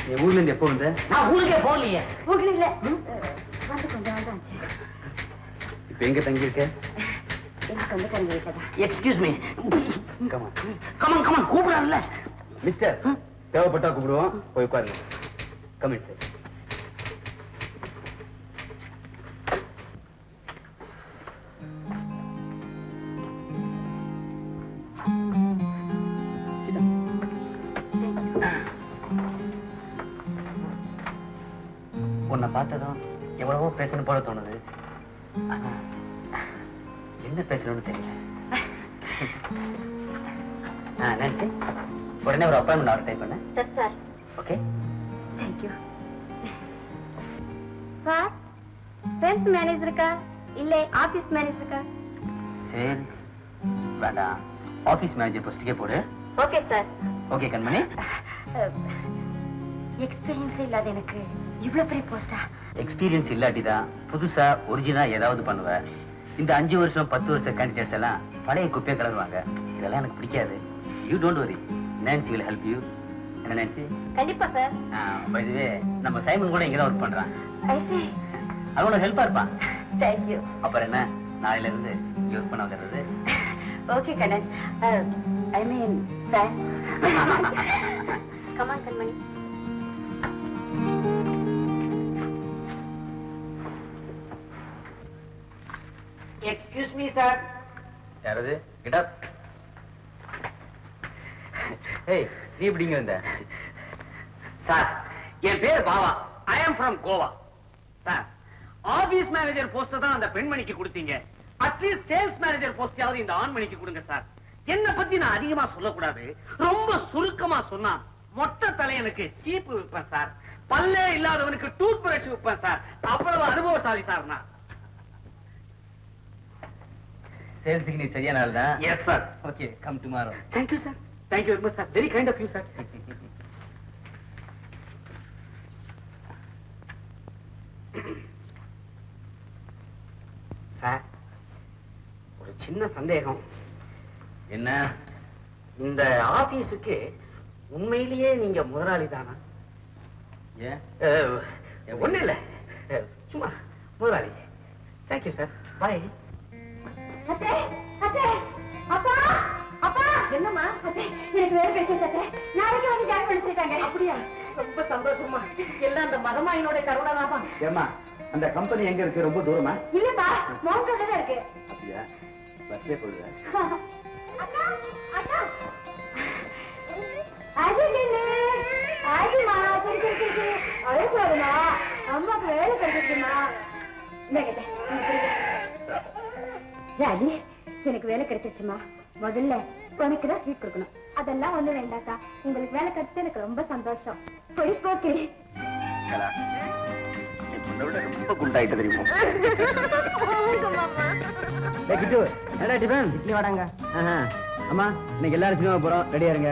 நீ ஊர்ல இருந்து எப்போ வந்த? நான் ஊருக்கே போகலையே. உங்களுக்கு இல்ல, வந்து கொஞ்சம் நாள் தான் ஆச்சு. இப்ப எங்க தங்கி இருக்க? எனக்கு சொந்தக்காரங்க வீட்டுல. Excuse me. Come on come on come on, கூப்பிடறான்ல. மிஸ்டர், தேவைப்பட்டா கூப்பிடுவோம். போய் உட்காருங்க. கமிட் சார். உன்னை பார்த்ததும் எவ்வளவோ பேசணும் போல தோணுது. ஆனா என்ன பேசணும்னு தெரியல. நினைச்சு உடனே ஒரு அப்பாயின்மெண்ட் ஆர்டர் டைப் பண்ண. Sir. Okay, thank you. Sir, sales மேனேஜருக்கா இல்ல ஆபீஸ் மேனேஜருக்கா? சேல்ஸ் வேண்டாம், ஆபீஸ் மேனேஜர் போஸ்டுக்கே போடு. Okay sir. Okay Kanmani. Experience இல்லாத எனக்கு இவ்வளவு பெரிய போஸ்டா? எக்ஸ்பீரியன்ஸ் இல்லாட்டிதான் புதுசா ஒரிஜினலா ஏதாவது பண்ணுவேன். இந்த 5 வருஷம் 10 வருஷம் கேண்டிடேட்ஸ் எல்லாம் பழைய குப்பையை கலருவாங்க. இதெல்லாம் எனக்கு பிடிக்காது. You don't worry, Nancy will help you. என்ன நான்சி? கண்டிப்பா சார். பை தி வே, நம்ம சைமன் கூட இங்க தான் ஒர்க் பண்றான். ஐ see. அவனோட ஹெல்ப்பா இருப்பான். Thank you. அப்புறம் என்ன, நாளையில இருந்து யூஸ் பண்ண வந்துடுறது. Okay Kannan. I mean sir. Come on Kanmani. Excuse me sir. யாரது? Get up. ஏய், நீ எப்படிங்க வந்த? சார், என் பேர் Bava. I am from Goa. Sir, office manager post தான் அந்த பெண்மணிக்கு கொடுத்தீங்க. அட்லீஸ்ட் சேல்ஸ் மேனேஜர் போஸ்டாவது இந்த ஆண்மணிக்கு கொடுங்க சார். என்ன பத்தி நான் அதிகமா சொல்லக்கூடாது. ரொம்ப சுருக்கமா சொன்னா, மொட்டை தலையனுக்கு சீப்பு விற்பேன் சார். பல்லே இல்லாதவனுக்கு டூத் பிரஷ் விற்பேன் சார். அவ்வளவு அனுபவசாலி சார் நான். சேல்ஸுக்கு நீ சரியான ஆள் தான். Yes sir. Okay, come tomorrow. Thank you sir. Thank you very much sir. Very kind of you sir. Sir, ஒரு சின்ன சந்தேகம். என்ன? இந்த ஆபீஸுக்கு உண்மையிலேயே நீங்க முதலாளி தானா? ஏன்? ஒண்ணு இல்ல, சும்மா முதலாளி. Thank you sir. பாய். அத்தே, அத்தே, அப்பா, அப்பா. என்னம்மா? அத்தே, எனக்கு வேலை கிடைச்சது அத்தே. நாளைக்கு வந்து ஜாயின் பண்ண சொல்லிட்டாங்க. அப்படியா? ரொம்ப சந்தோஷமா. எல்லாம் அந்த மகமாயினோட கருணாதாமா. ஏமா அந்த கம்பெனி எங்க இருக்கு? ரொம்ப தூரமா? இல்லப்பா மவுண்ட் ரோட்ல இருக்கு. அப்படியா? பஸ்ல போடுங்க. அண்ணா அண்ணா அஜிலே ஆயிமா தெரிஞ்சிருக்கு. அழகாருமா அம்மாக்கு வேலை கிடைச்சிருக்குமா? என்ன கேட்டேன் ராஜி, எனக்கு வேலை கிடைச்சிருச்சுமா. முதல்ல உனக்கு தான் ஸ்வீட் கொடுக்கணும். அதெல்லாம் ஒண்ணு வேண்டாக்கா, உங்களுக்கு வேலை கிடைச்சது எனக்கு ரொம்ப சந்தோஷம். போய் போக்கு ரொம்ப குண்டாயிட்டு தெரியுமா? இட்லி வாடாங்க. அம்மா இன்னைக்கு எல்லாரும் சினிமா போறோம், ரெடியா இருங்க.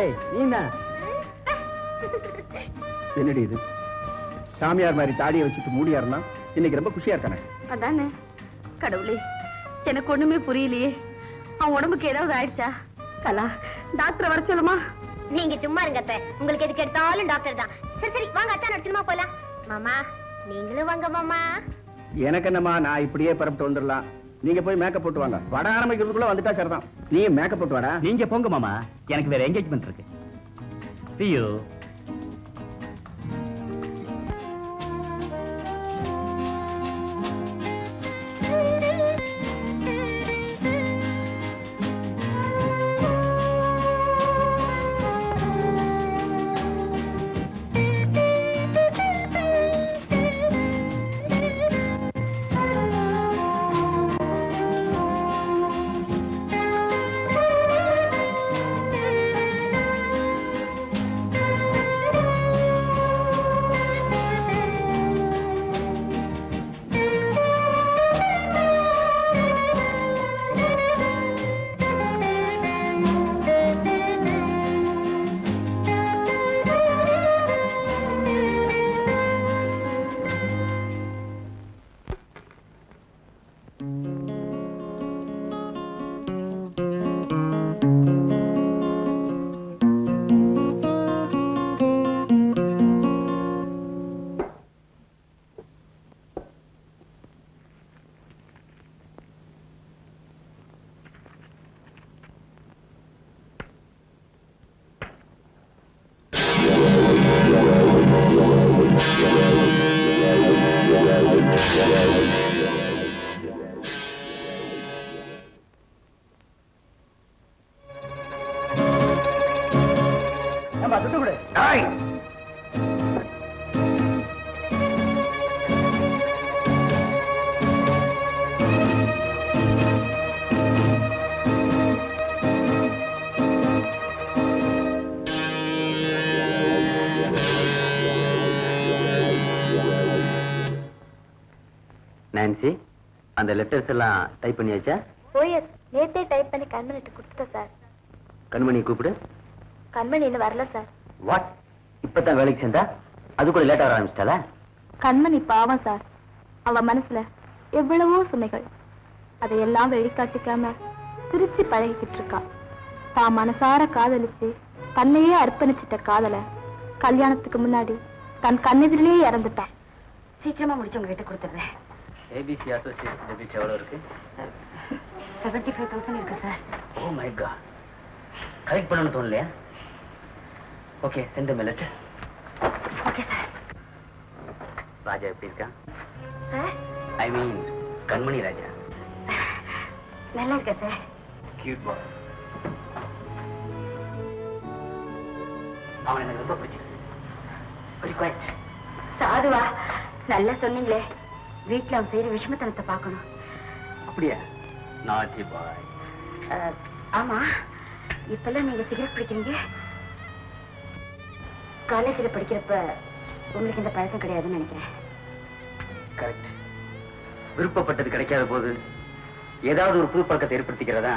ஏய் நீ தான் என்னடி இது? சாமியார் மாதிரி தாடியை வச்சுட்டு மூடியா இருந்தா இன்னைக்கு ரொம்ப குஷியா இருக்கானே. அதானே கடவுளே, எனக்கு ஒண்ணுமே புரியலையே. அவன் உடம்புக்கு ஏதாவது ஆயிடுச்சா? கலா, டாக்டர் வர சொல்லுமா? நீங்க சும்மா இருங்க அத்தை. உங்களுக்கு எதுக்கு எடுத்தாலும் டாக்டர் தான். சரி சரி வாங்க அத்தா, நடத்துமா போலாம். மாமா நீங்களும் வாங்க மாமா. எனக்கு என்னம்மா, நான் இப்படியே பரப்பிட்டு வந்துடலாம். நீங்க போய் மேக்கப் போட்டு வாங்க. வட ஆரம்பிக்கிறதுக்குள்ள வந்துட்டா சரிதான். நீ மேக்கப் போட்டு வாடா. நீங்க போங்க மாமா, எனக்கு வேற என்கேஜ்மெண்ட் இருக்கு. See you. நான்சி, அந்த லெட்டர்ஸ் எல்லாம் டைப் பண்ணியாச்சா? ஓஎஸ், நேத்தே டைப் பண்ணி கண்மணிட்டு கொடுத்துட்டேன் சார். கண்மணி கூப்பிடு. கண்மணி இன்னும் வரல சார். வாட்? இப்பதான் வேலைக்கு சேர்ந்தா? அது கூட லேட்டா வர ஆரம்பிச்சிட்டாளா? கண்மணி பாவம் சார். அவ மனசுல எவ்வளவோ சுமைகள், அதையெல்லாம் வெளிக்காட்டிக்காம திருச்சி பழகிக்கிட்டு இருக்கா. தான் மனசார காதலிச்சு தன்னையே அர்ப்பணிச்சிட்ட காதல கல்யாணத்துக்கு முன்னாடி தன் கண்ணெதிரிலேயே இறந்துட்டான். சீக்கிரமா முடிச்சு உங்ககிட்ட கொடுத்துடுறேன். ஏபிசி அசோசியேட் டெபிட் எவ்வளவு இருக்கு? 75,000 இருக்கு sir. Oh my God, correct பண்ணணும்னு தோணலையா? Okay, send me letter. Okay sir. Raja எப்படி இருக்கா? சார் ஐ மீன் கண்மணி ராஜா. நல்லா இருக்கா சார். கியூட் பாய். அவன் எனக்கு ரொம்ப பிடிச்சிருக்கு. ரிக்வெஸ்ட். சாதுவா, நல்லா சொன்னீங்களே. வீட்டுல அவன் செய்யற விஷமத்தனத்தை பார்க்கணும். அப்படியா? நாட்டி பாய். ஆமா, இப்பெல்லாம் நீங்க சிகரெட் பிடிக்கிறீங்க. காலேஜில் படிக்கிறப்ப உங்களுக்கு இந்த பழக்கம் கிடையாதுன்னு நினைக்கிறேன். கரெக்ட். விருப்பப்பட்டது கிடைக்காத போது ஏதாவது ஒரு புது பழக்கத்தை ஏற்படுத்திக்கிறதா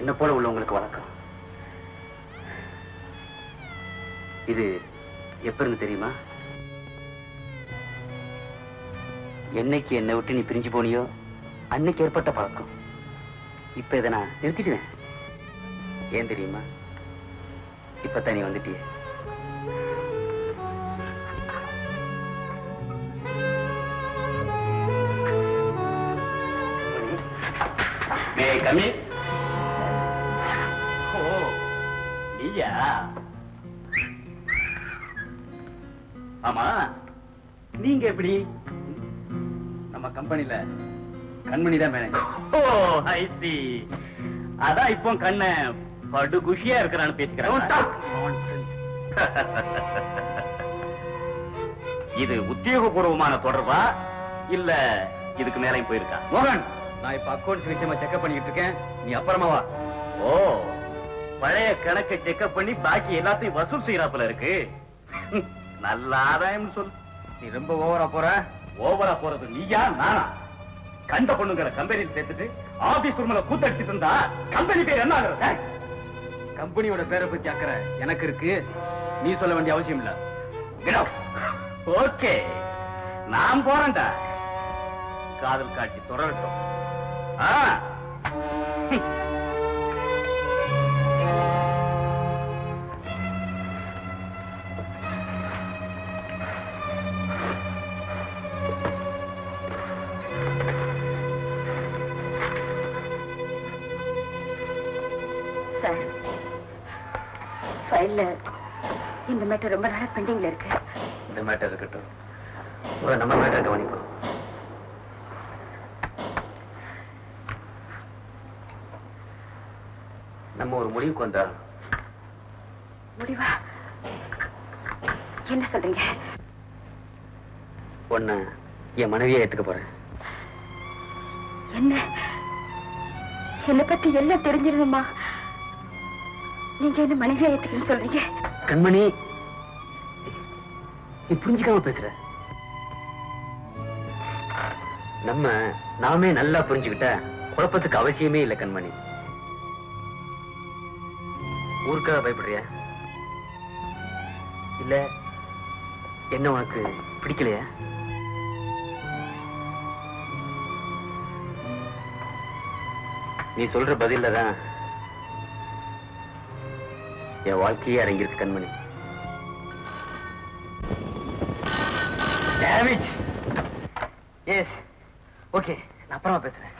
என்ன போல உள்ளவங்களுக்கு வழக்கம். இது எப்ப இருந்து தெரியுமா? என்னைக்கு என்னை விட்டு நீ பிரிஞ்சு போனியோ அன்னைக்கு ஏற்பட்ட பழக்கம். இப்ப இதை நான் நிறுத்திடுவேன். ஏன் தெரியுமா? இப்பதான் நீ வந்துட்டிய. கம்மி. ஓ நீயா? ஆமா, நீங்க எப்படி? நம்ம கம்பெனில கண்மணி தான் மேனேஜர். ஓ, ஐ சி. அதான் இப்போ கண்ண படு குஷியா இருக்கிறான்னு பேசிக்கிறேன். இது உத்தியோகபூர்வமான தொடர்பா இல்ல இதுக்கு மேலையும் போயிருக்கா? மோகன், நான் இப்ப அக்கௌண்ட்ஸ் விஷயமா செக்அப் பண்ணிட்டு இருக்கேன். நீ அப்புறமா வா. ஓ, பழைய கணக்கை செக்அப் பண்ணி பாக்கி எல்லாத்தையும் வசூல் செய்யறாப்புல இருக்கு. நல்ல ஆதாயம் சொல்லு. நீ ரொம்ப ஓவரா போற. ஓவரா போறது நீயா நானா? கண்ட பொண்ணுங்களை கம்பெனியில் சேர்த்துட்டு ஆபீஸ் ரூம்ல கூத்தடிச்சிட்டு இருந்தா கம்பெனி பேர் என்ன ஆகுறது? கம்பெனியோட பேரை பத்தி அக்கறை எனக்கு இருக்கு. நீ சொல்ல வேண்டிய அவசியம் இல்ல. ஓகே, நான் போறேன்டா. காதல் காட்சி தொடரட்டும். சார், ஃபைல்ல இந்த மேட்டர் ரொம்ப நாளா பெண்டிங்ல இருக்கு. இந்த மேட்டர் இருக்கட்டும், நம்ம மேட்டர் கவனிப்போம். நம்ம ஒரு முடிவுக்கு வந்தா. முடிவா? என்ன சொல்றீங்க? ஒண்ணு என் மனைவியை ஏத்துக்க போறேன். என்ன? என்னை பத்தி எல்லாம் தெரிஞ்சிருந்தோமா? நீங்க என்ன மனைவியா ஏத்துக்கன்னு சொல்றீங்க? கண்மணி, நீ புரிஞ்சுக்காம பேசுற. நாமே நல்லா புரிஞ்சுக்கிட்ட குழப்பத்துக்கு அவசியமே இல்லை கண்மணி. ஊருக்காக பயப்படுறியா? இல்ல என்ன உனக்கு பிடிக்கலையா? நீ சொல்ற பதில்ல தான் என் வாழ்க்கையே அடங்கியிருக்கு கண்மணி. எஸ், ஓகே, நான் அப்புறமா பேசுறேன்.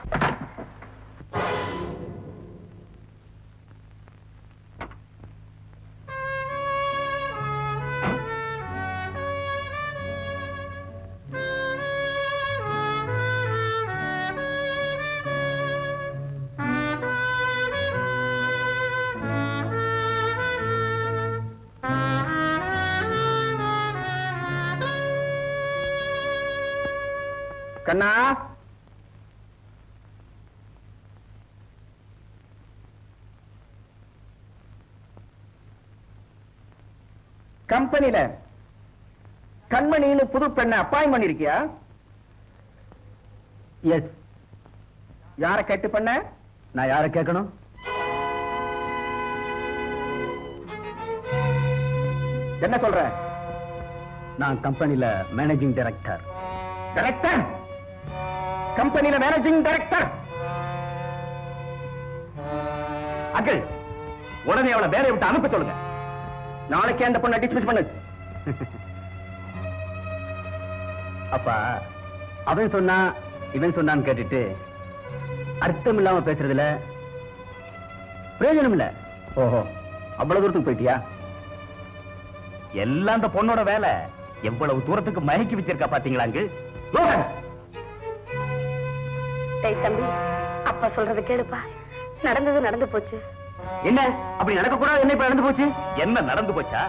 கண்ணா, கம்பெனில கண்மணின்னு புது பெண்ணை அப்பாயின்ட் பண்ணிருக்கியா? எஸ். யார கேட்டு பண்ண? நான் யார கேட்கணும்? என்ன சொல்ற? நான் கம்பெனில மேனேஜிங் டைரக்டர். டைரக்டர்? கம்பெனில மேனேஜிங் டைரக்டர்? அகில், உடனே அவளை வேலையை விட்டு அனுப்ப சொல்லுங்க. நாளைக்கே அந்த பொண்ணை டிஸ்மிஸ் பண்ணு. அப்பா, அவன் சொன்னா இவன் சொன்னான்னு கேட்டுட்டு அர்த்தம் இல்லாம பேசுறதுல பிரயோஜனம் இல்ல. ஓஹோ, அவ்வளவு தூரத்துக்கு போயிட்டியா? எல்லாம் அந்த பொண்ணோட வேலை. எவ்வளவு தூரத்துக்கு மயக்கி வச்சிருக்கா பாத்தீங்களாங்க. தம்பி, அப்பா சொல்றது கேளுப்பா. நடந்தது நடந்து போச்சு. என்ன அப்படி நடக்க கூடாது? என்ன இப்ப நடந்து போச்சு? என்ன நடந்து போச்சா?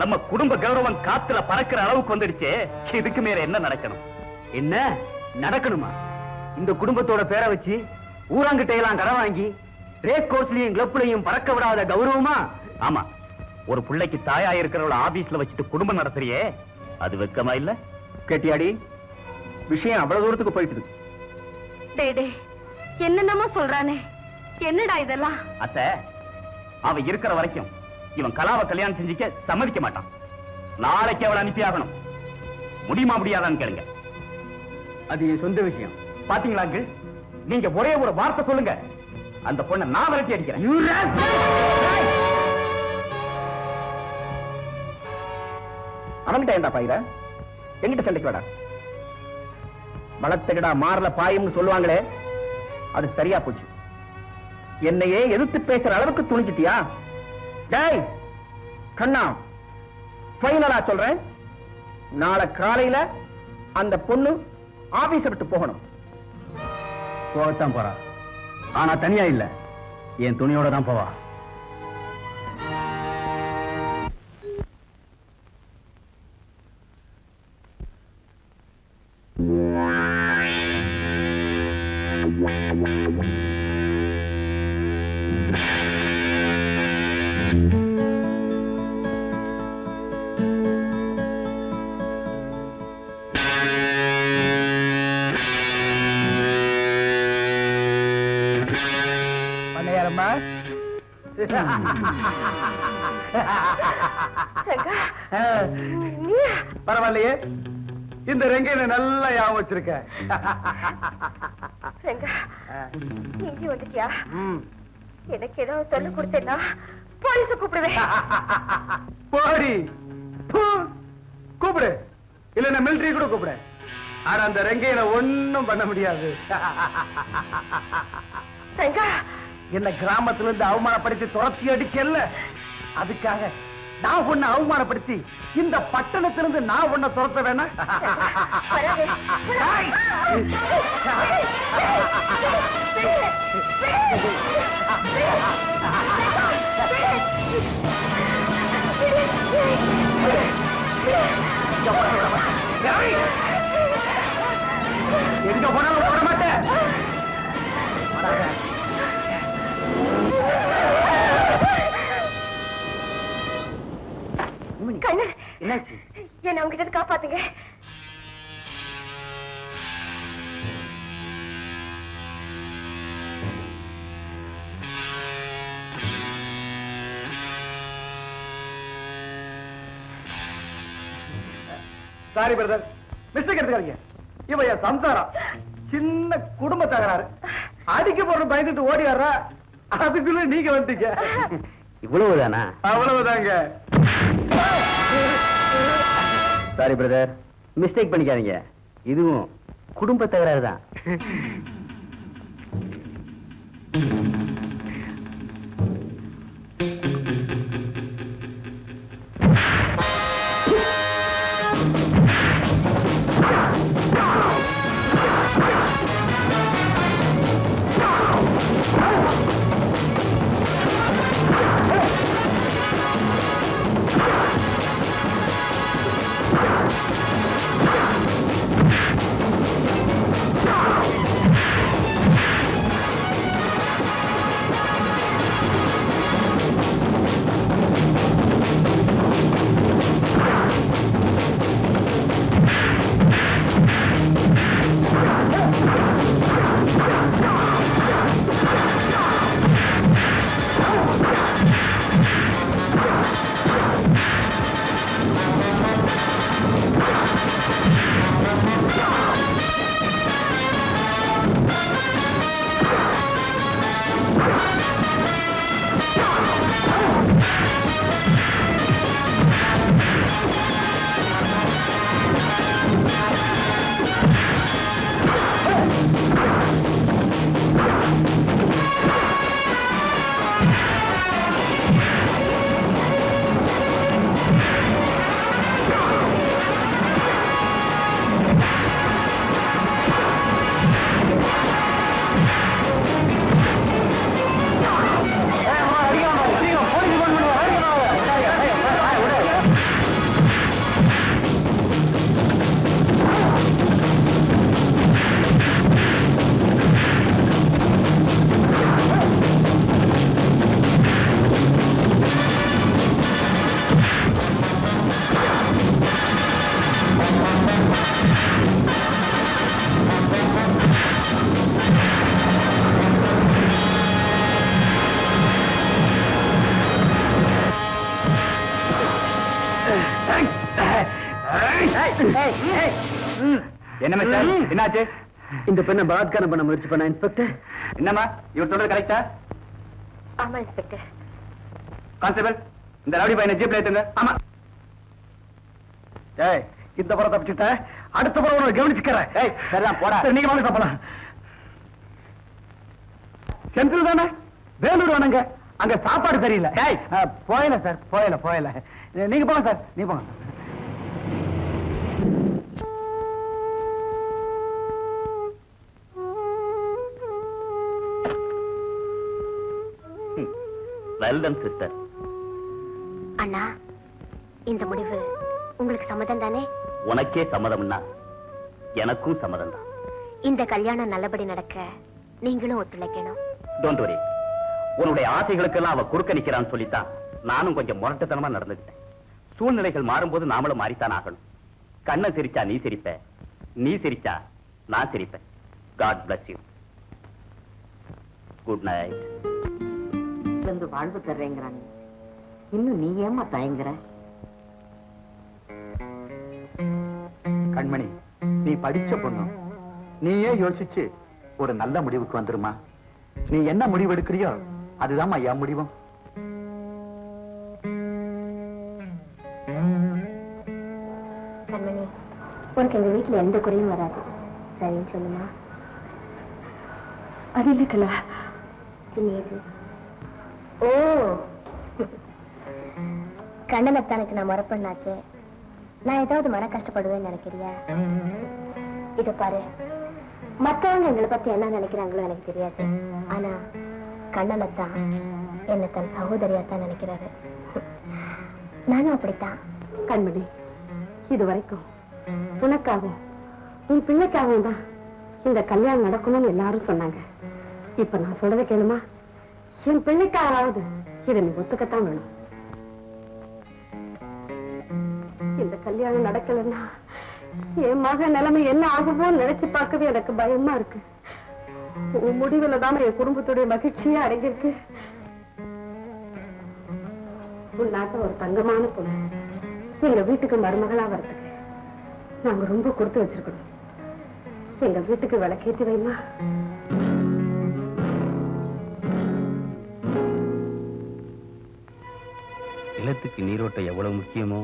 நம்ம குடும்ப கௌரவம் காத்துல பறக்கிற அளவுக்கு வந்துடுச்சு. இதுக்கு மேல என்ன நடக்கணும்? என்ன நடக்கணுமா? இந்த குடும்பத்தோட பேரை வச்சு ஊராங்கிட்ட எல்லாம் கடன் வாங்கி ரேஸ் கோர்ஸ்லயும் கிளப்லயும் பறக்க விடாத கௌரவமா? ஆமா, ஒரு பிள்ளைக்கு தாயா இருக்கிறவள ஆபீஸ்ல வச்சுட்டு குடும்பம் நடத்துறியே, அது வெக்கமா இல்ல? கேட்டியாடி, விஷயம் அவ்வளவு தூரத்துக்கு போயிட்டு. என்னென்னமோ சொல்றானே, என்னடா இதெல்லாம்? அத்தை, அவ இருக்கிற வரைக்கும் இவன் கலாவை கல்யாணம் செஞ்சுக்க சம்மதிக்க மாட்டான். நாளைக்கு அவளை அனுப்பி ஆகணும். முடியுமா முடியாதான்னு கேளுங்க. அது என் சொந்த விஷயம். பாத்தீங்களாங்க, நீங்க ஒரே ஒரு வார்த்தை சொல்லுங்க, அந்த பொண்ணை நான் விரட்டி அடிக்கிறேன். அவன்கிட்ட ஏண்டா பாயிர? எங்கிட்ட சண்டைக்கு வாடா. வளர்த்துக்கடா மாறல பாயும்னு சொல்லுவாங்களே, அது சரியா போச்சு. என்னையே எதிர்த்து பேசுற அளவுக்கு துணிச்சிட்டியா? டேய் கண்ணா, ஃபைனலா சொல்றேன், நாளை காலையில அந்த பொண்ணு ஆபீஸ விட்டு போகணும். போகத்தான் போறா, ஆனா தனியா இல்ல, என் துணியோட தான் போவா. பண்ணையாரம்மா, பரவாயில்லையே, இந்த ரெங்கையில நல்லா ஞாபகம் வச்சிருக்க. இங்கே வந்துட்டியா? எனக்கு ஏதாவது தொல்லை கொடுத்தேன்னா போலீஸ கூப்பிடுவேன். போடி, கூப்பிடு, இல்ல மிலிட்டரி கூட கூப்பிடு. ஆனா அந்த ரெங்கையில ஒண்ணும் பண்ண முடியாது. என்ன கிராமத்துல இருந்து அவமானப்படுத்தி துரத்தி அடிக்கல, அதுக்காக நான் உன்னை அவமானப்படுத்தி இந்த பட்டணத்திலிருந்து நான் உன்னை துரத்த வேணா? எங்க போனாலும் விட மாட்டேன். கண்ணு, என்னாச்சு? என்ன அவங்க கிட்ட காப்பாத்துங்க. சாரி பிரதர், மிஸ்டேக் எடுத்துக்காதீங்க. இவ என் சம்சாரம், சின்ன குடும்ப தகராறு, அடிக்க போற பயந்துட்டு ஓடி வர்றா, அதுக்குள்ள நீங்க வந்துட்டீங்க. இவ்வளவுதானா? அவ்வளவுதாங்க. சாரி பிரதர், மிஸ்டேக் பண்ணிக்காதீங்க, இதுவும் குடும்ப தகராறு தான். என்ன மிஸ்டர், என்னாச்சு? இந்த பெண்ணை பலாத்காரம் பண்ண முயற்சி பண்ண இன்ஸ்பெக்டர். என்னம்மா, இவர் சொல்றது கரெக்டா? ஆமா இன்ஸ்பெக்டர். கான்ஸ்டபிள், இந்த ரவுடி பையனை ஜீப்ல ஏத்துங்க. ஆமா. ஏய், இந்த படம் தப்பிச்சுட்ட, அடுத்த படம் உன்னை கவனிச்சுக்கிறேன். ஏய், சரிதான், போடா. சரி, நீங்க வாங்க சாப்பிடலாம். செந்தில் தானே? வேலூர் வேணுங்க, அங்க சாப்பாடு தெரியல. போயல சார், போயல. நீங்க போங்க சார், நீங்க போங்க. Well done sister. அண்ணா, இந்த முடிவு உங்களுக்கு சம்மதம் தானே? உனக்கே சம்மதம்னா எனக்கும் சம்மதம் தான். இந்த கல்யாணம் நல்லபடி நடக்க நீங்களும் ஒத்துழைக்கணும். Don't worry. உன்னுடைய ஆசைகளுக்கெல்லாம் அவ குறுக்க நிக்கிறான்னு சொல்லித்தான் நானும் கொஞ்சம் முரட்டுத்தனமா நடந்துக்கிட்டேன். சூழ்நிலைகள் மாறும்போது நாமளும் மாறித்தான் ஆகணும். கண்ணை சிரிச்சா நீ சிரிப்ப, நீ சிரிச்சா நான் சிரிப்பேன். God bless you. Good night. வந்து வாழ்வு தர்றேங்கிறாங்க, இன்னும் நீ ஏமா தயங்குற? கண்மணி, நீ படிச்ச பொண்ணு, நீயே யோசிச்சு ஒரு நல்ல முடிவுக்கு வந்துருமா. நீ என்ன முடிவு எடுக்கிறியோ அதுதான் என் முடிவும். கண்மணி, உனக்கு எங்க வீட்டுல எந்த குறையும் வராது. சரின்னு சொல்லுமா? அது இல்லக்கல. ஓ, கண்ணனத்தானுக்கு நான் மறப்பண்ணாச்சு. நான் ஏதாவது மன கஷ்டப்படுவேன்னு நினைக்கிறியா? இத பாரு, மத்தவங்க எங்களை பத்தி என்ன நினைக்கிறாங்களோ எனக்கு தெரியாது. ஆனா கண்ணனத்தான் என்ன தன் சகோதரியாத்தான் நினைக்கிறாரு. நானும் அப்படித்தான். கண்மணி, இது வரைக்கும் உனக்காகவும் உன் பிள்ளைக்காகவும் தான் இந்த கல்யாணம் நடக்கணும்னு எல்லாரும் சொன்னாங்க. இப்ப நான் சொல்றதை கேளுமா? என் பிள்ளைக்காவது இதை நீ ஒத்துக்கத்தான் வேணும். இந்த கல்யாணம் நடக்கலன்னா என் மக நிலைமை என்ன ஆகுமோ நினைச்சு பார்க்கவே எனக்கு பயமா இருக்கு. உன் முடிவுல தான் என் குடும்பத்துடைய மகிழ்ச்சியே அடங்கியிருக்கு. உன் நாட்டு ஒரு தங்கமான பொண்ணு எங்க வீட்டுக்கு மருமகளா வரதுக்கு நாங்க ரொம்ப கொடுத்து வச்சிருக்கணும். எங்க வீட்டுக்கு விளக்கேத்தி வைமா. நிலத்துக்கு நீரோட்டம் எவ்வளவு முக்கியமோ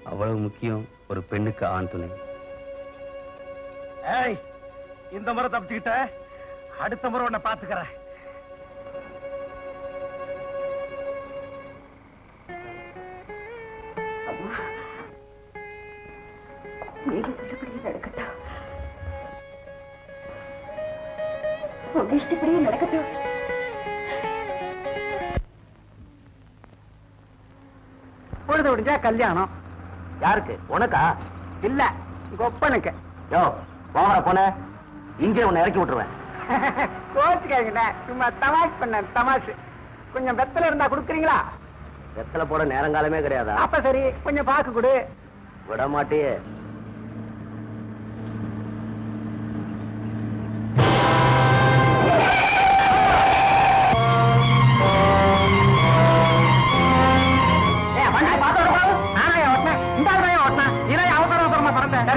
அவ்வளவு முக்கியம் ஒரு பெண்ணுக்கு ஆண் துணை. இந்த முறை தப்பிச்சுக்கிட்ட, அடுத்த முறை உன்னை பாத்துக்கிறேன். நீங்க சொல்லப்படியே நடக்கட்டும். உங்க இஷ்டப்படியே நடக்கட்டும். பொழுது முடிஞ்சா கல்யாணம். யாருக்கு? உனக்கா? இல்ல, கொப்பனுக்கு. யோ, போகிற போன இங்கே உன்னை இறக்கி விட்டுருவேன். கோச்சுக்காங்க, சும்மா தமாஷ் பண்ண தமாஷு. கொஞ்சம் வெத்தலை இருந்தா கொடுக்குறீங்களா? வெத்தலை போட நேரங்காலமே கிடையாதா? அப்ப சரி, கொஞ்சம் பாக்கு கொடு. விட மாட்டியே.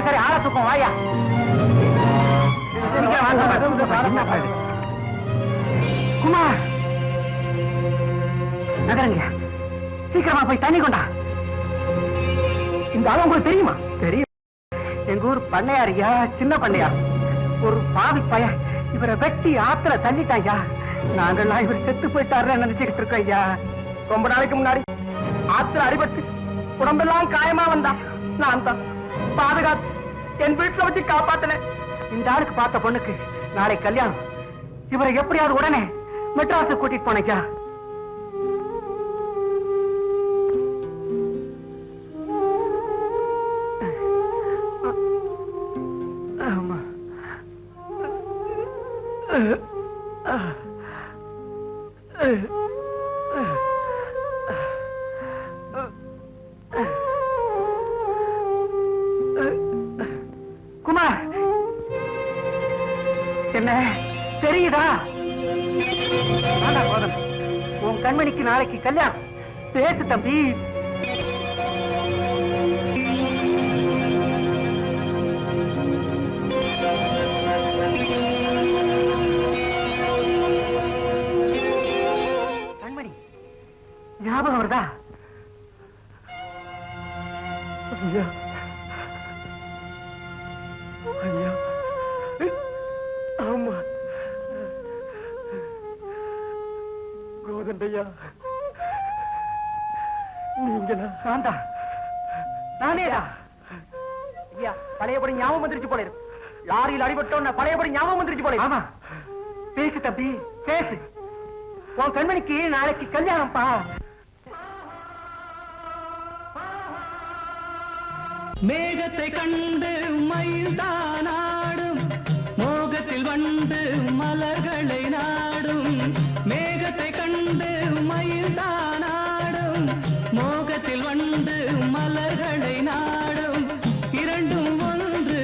சரி, ஆளை தூக்கம் வாயா. குமார், நகரங்க, சீக்கிரமா போய் தண்ணி கொண்டா. இந்த ஆளு உங்களுக்கு தெரியுமா? தெரியும். எங்க ஊர் பண்ணையாரியா, சின்ன பண்ணையார். ஒரு பாவி பையன் இவரை வெட்டி ஆத்துல தள்ளிட்டாங்க. நாங்கெல்லாம் இவர் செத்து போயிட்டாருன்னு நினைச்சுக்கிட்டு இருக்கோம் ஐயா. ரொம்ப நாளைக்கு முன்னாடி ஆத்துல அடிபட்டு உடம்பெல்லாம் காயமா வந்தா நான் தான் பாதுகாத்து என் வீட்டுல வச்சு காப்பாத்தினேன். இந்த ஆளுக்கு பார்த்த பொண்ணுக்கு நாளை கல்யாணம். இவரை எப்படியாவது உடனே மெட்ராஸுக்கு கூட்டிட்டு போனேக்கா. ஆமா. குமார், என்ன தெரியுதா? உன் கண்மணிக்கு நாளைக்கு கல்யாணம். பேசு தம்பி. கண்மணி ஞாபகம் வருதா? ஐயா, ஐயா, ஆமா, கோதண்டையா, நீங்களா? சாந்தா, நானேடா. ஐயா, பழையபடி ஞாபகம் வந்துருச்சு போல இருக்கு. லாரியில் அடிபட்டோன்னு பழையபடி ஞாபகம் வந்துருச்சு போல. ஆமா, பேசு தம்பி, பேசு. உன் கண்மணிக்கு நாளைக்கு கல்யாணம்ப்பா. மேகத்தை கண்டு மயில்தான் ஆடும், மோகத்தில் வந்து மலர்களை நாடும். மேகத்தை கண்டு மயில்தான் ஆடும், மோகத்தில் வந்து மலர்களை நாடும். இரண்டும் ஒன்று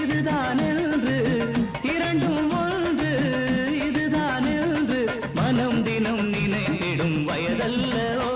இதுதான் என்று, இரண்டும் ஒன்று இதுதான் என்று மனம் தினம் நினைத்திடும் வயதல்லவோ.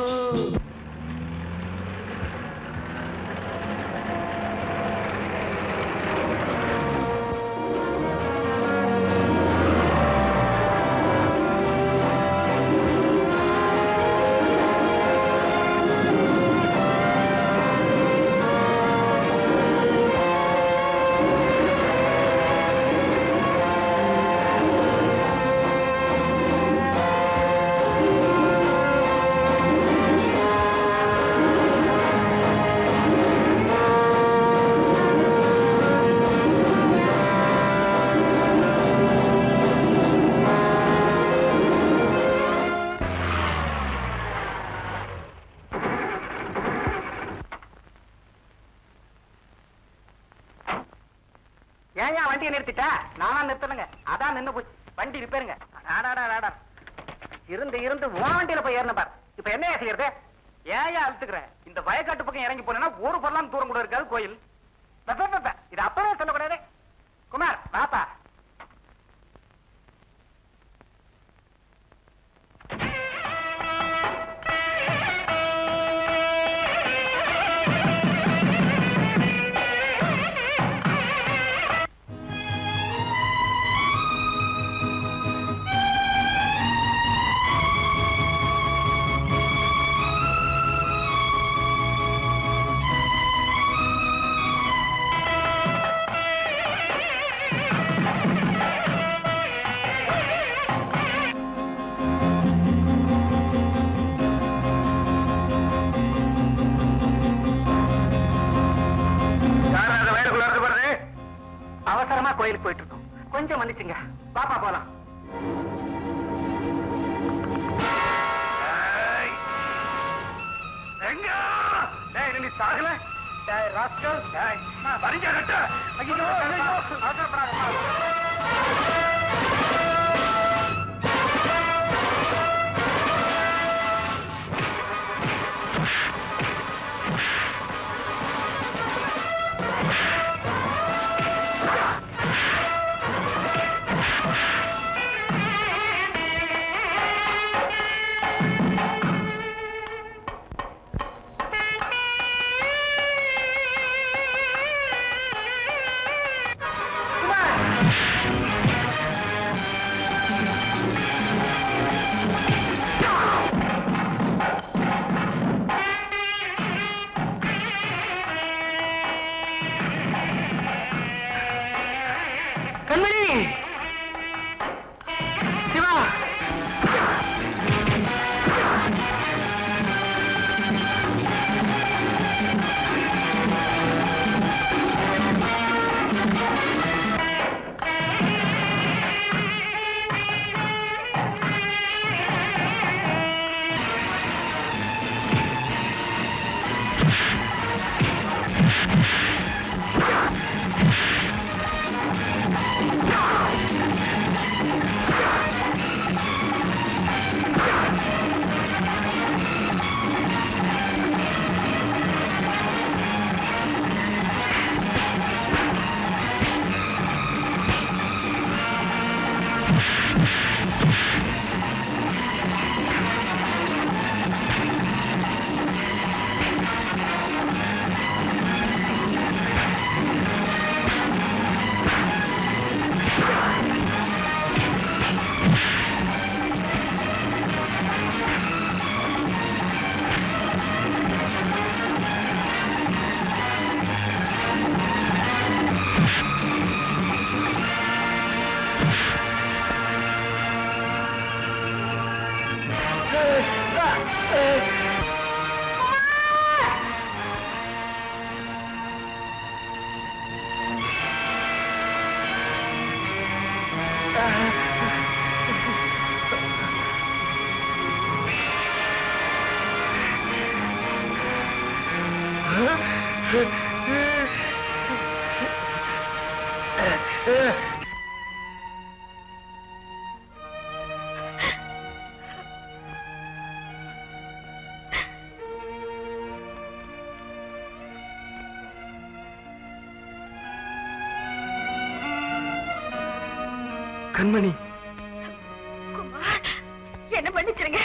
ஏன் வண்டியை நிறுத்திட்டா? நானா நிறுத்தணுங்க, அதான் நின்னு போச்சு. வண்டி ரிப்பேருங்க. இருந்து இருந்து உன் வண்டியில போய் ஏறின பார். இப்ப என்ன செய்யறது? ஏன் அழுத்துக்கிறேன்? இந்த வயக்காட்டு பக்கம் இறங்கி போனா ஒரு பொருளாம் தூரம் கூட இருக்காது கோயில். இது அப்பவே சொல்லக்கூடாது. குமார் பாப்பா, அவசரமா கோயிலுக்கு போயிட்டு இருக்கோம். கொஞ்சம் மன்னிச்சுங்க. பாப்பா போலாம். நீ சாகல ராஸ்கல். கண்மணி, சிவா, கண்மணி, என்ன பண்ணிச்சிருங்க.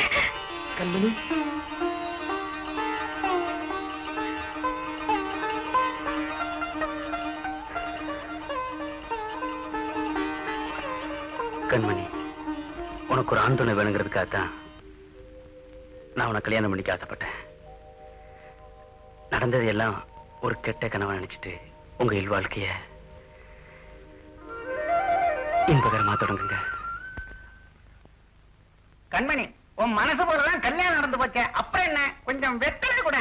கண்மணி. கண்மணி, உனக்கு ஒரு ஆண் துணை வேணுங்கிறதுக்காகத்தான் நான் உனக்கு கல்யாணம் பண்ணிக்க ஆசைப்பட்டேன். நடந்தது எல்லாம் ஒரு கெட்ட கனவா நினைச்சிட்டு உங்க இல்வாழ்க்கைய இன்பகரமா தொடங்குங்க. கண்மணி, உன் மனசு போலதான் கல்யாணம் நடந்து போச்சே, அப்புறம் என்ன, கொஞ்சம் வெத்தலை கூட.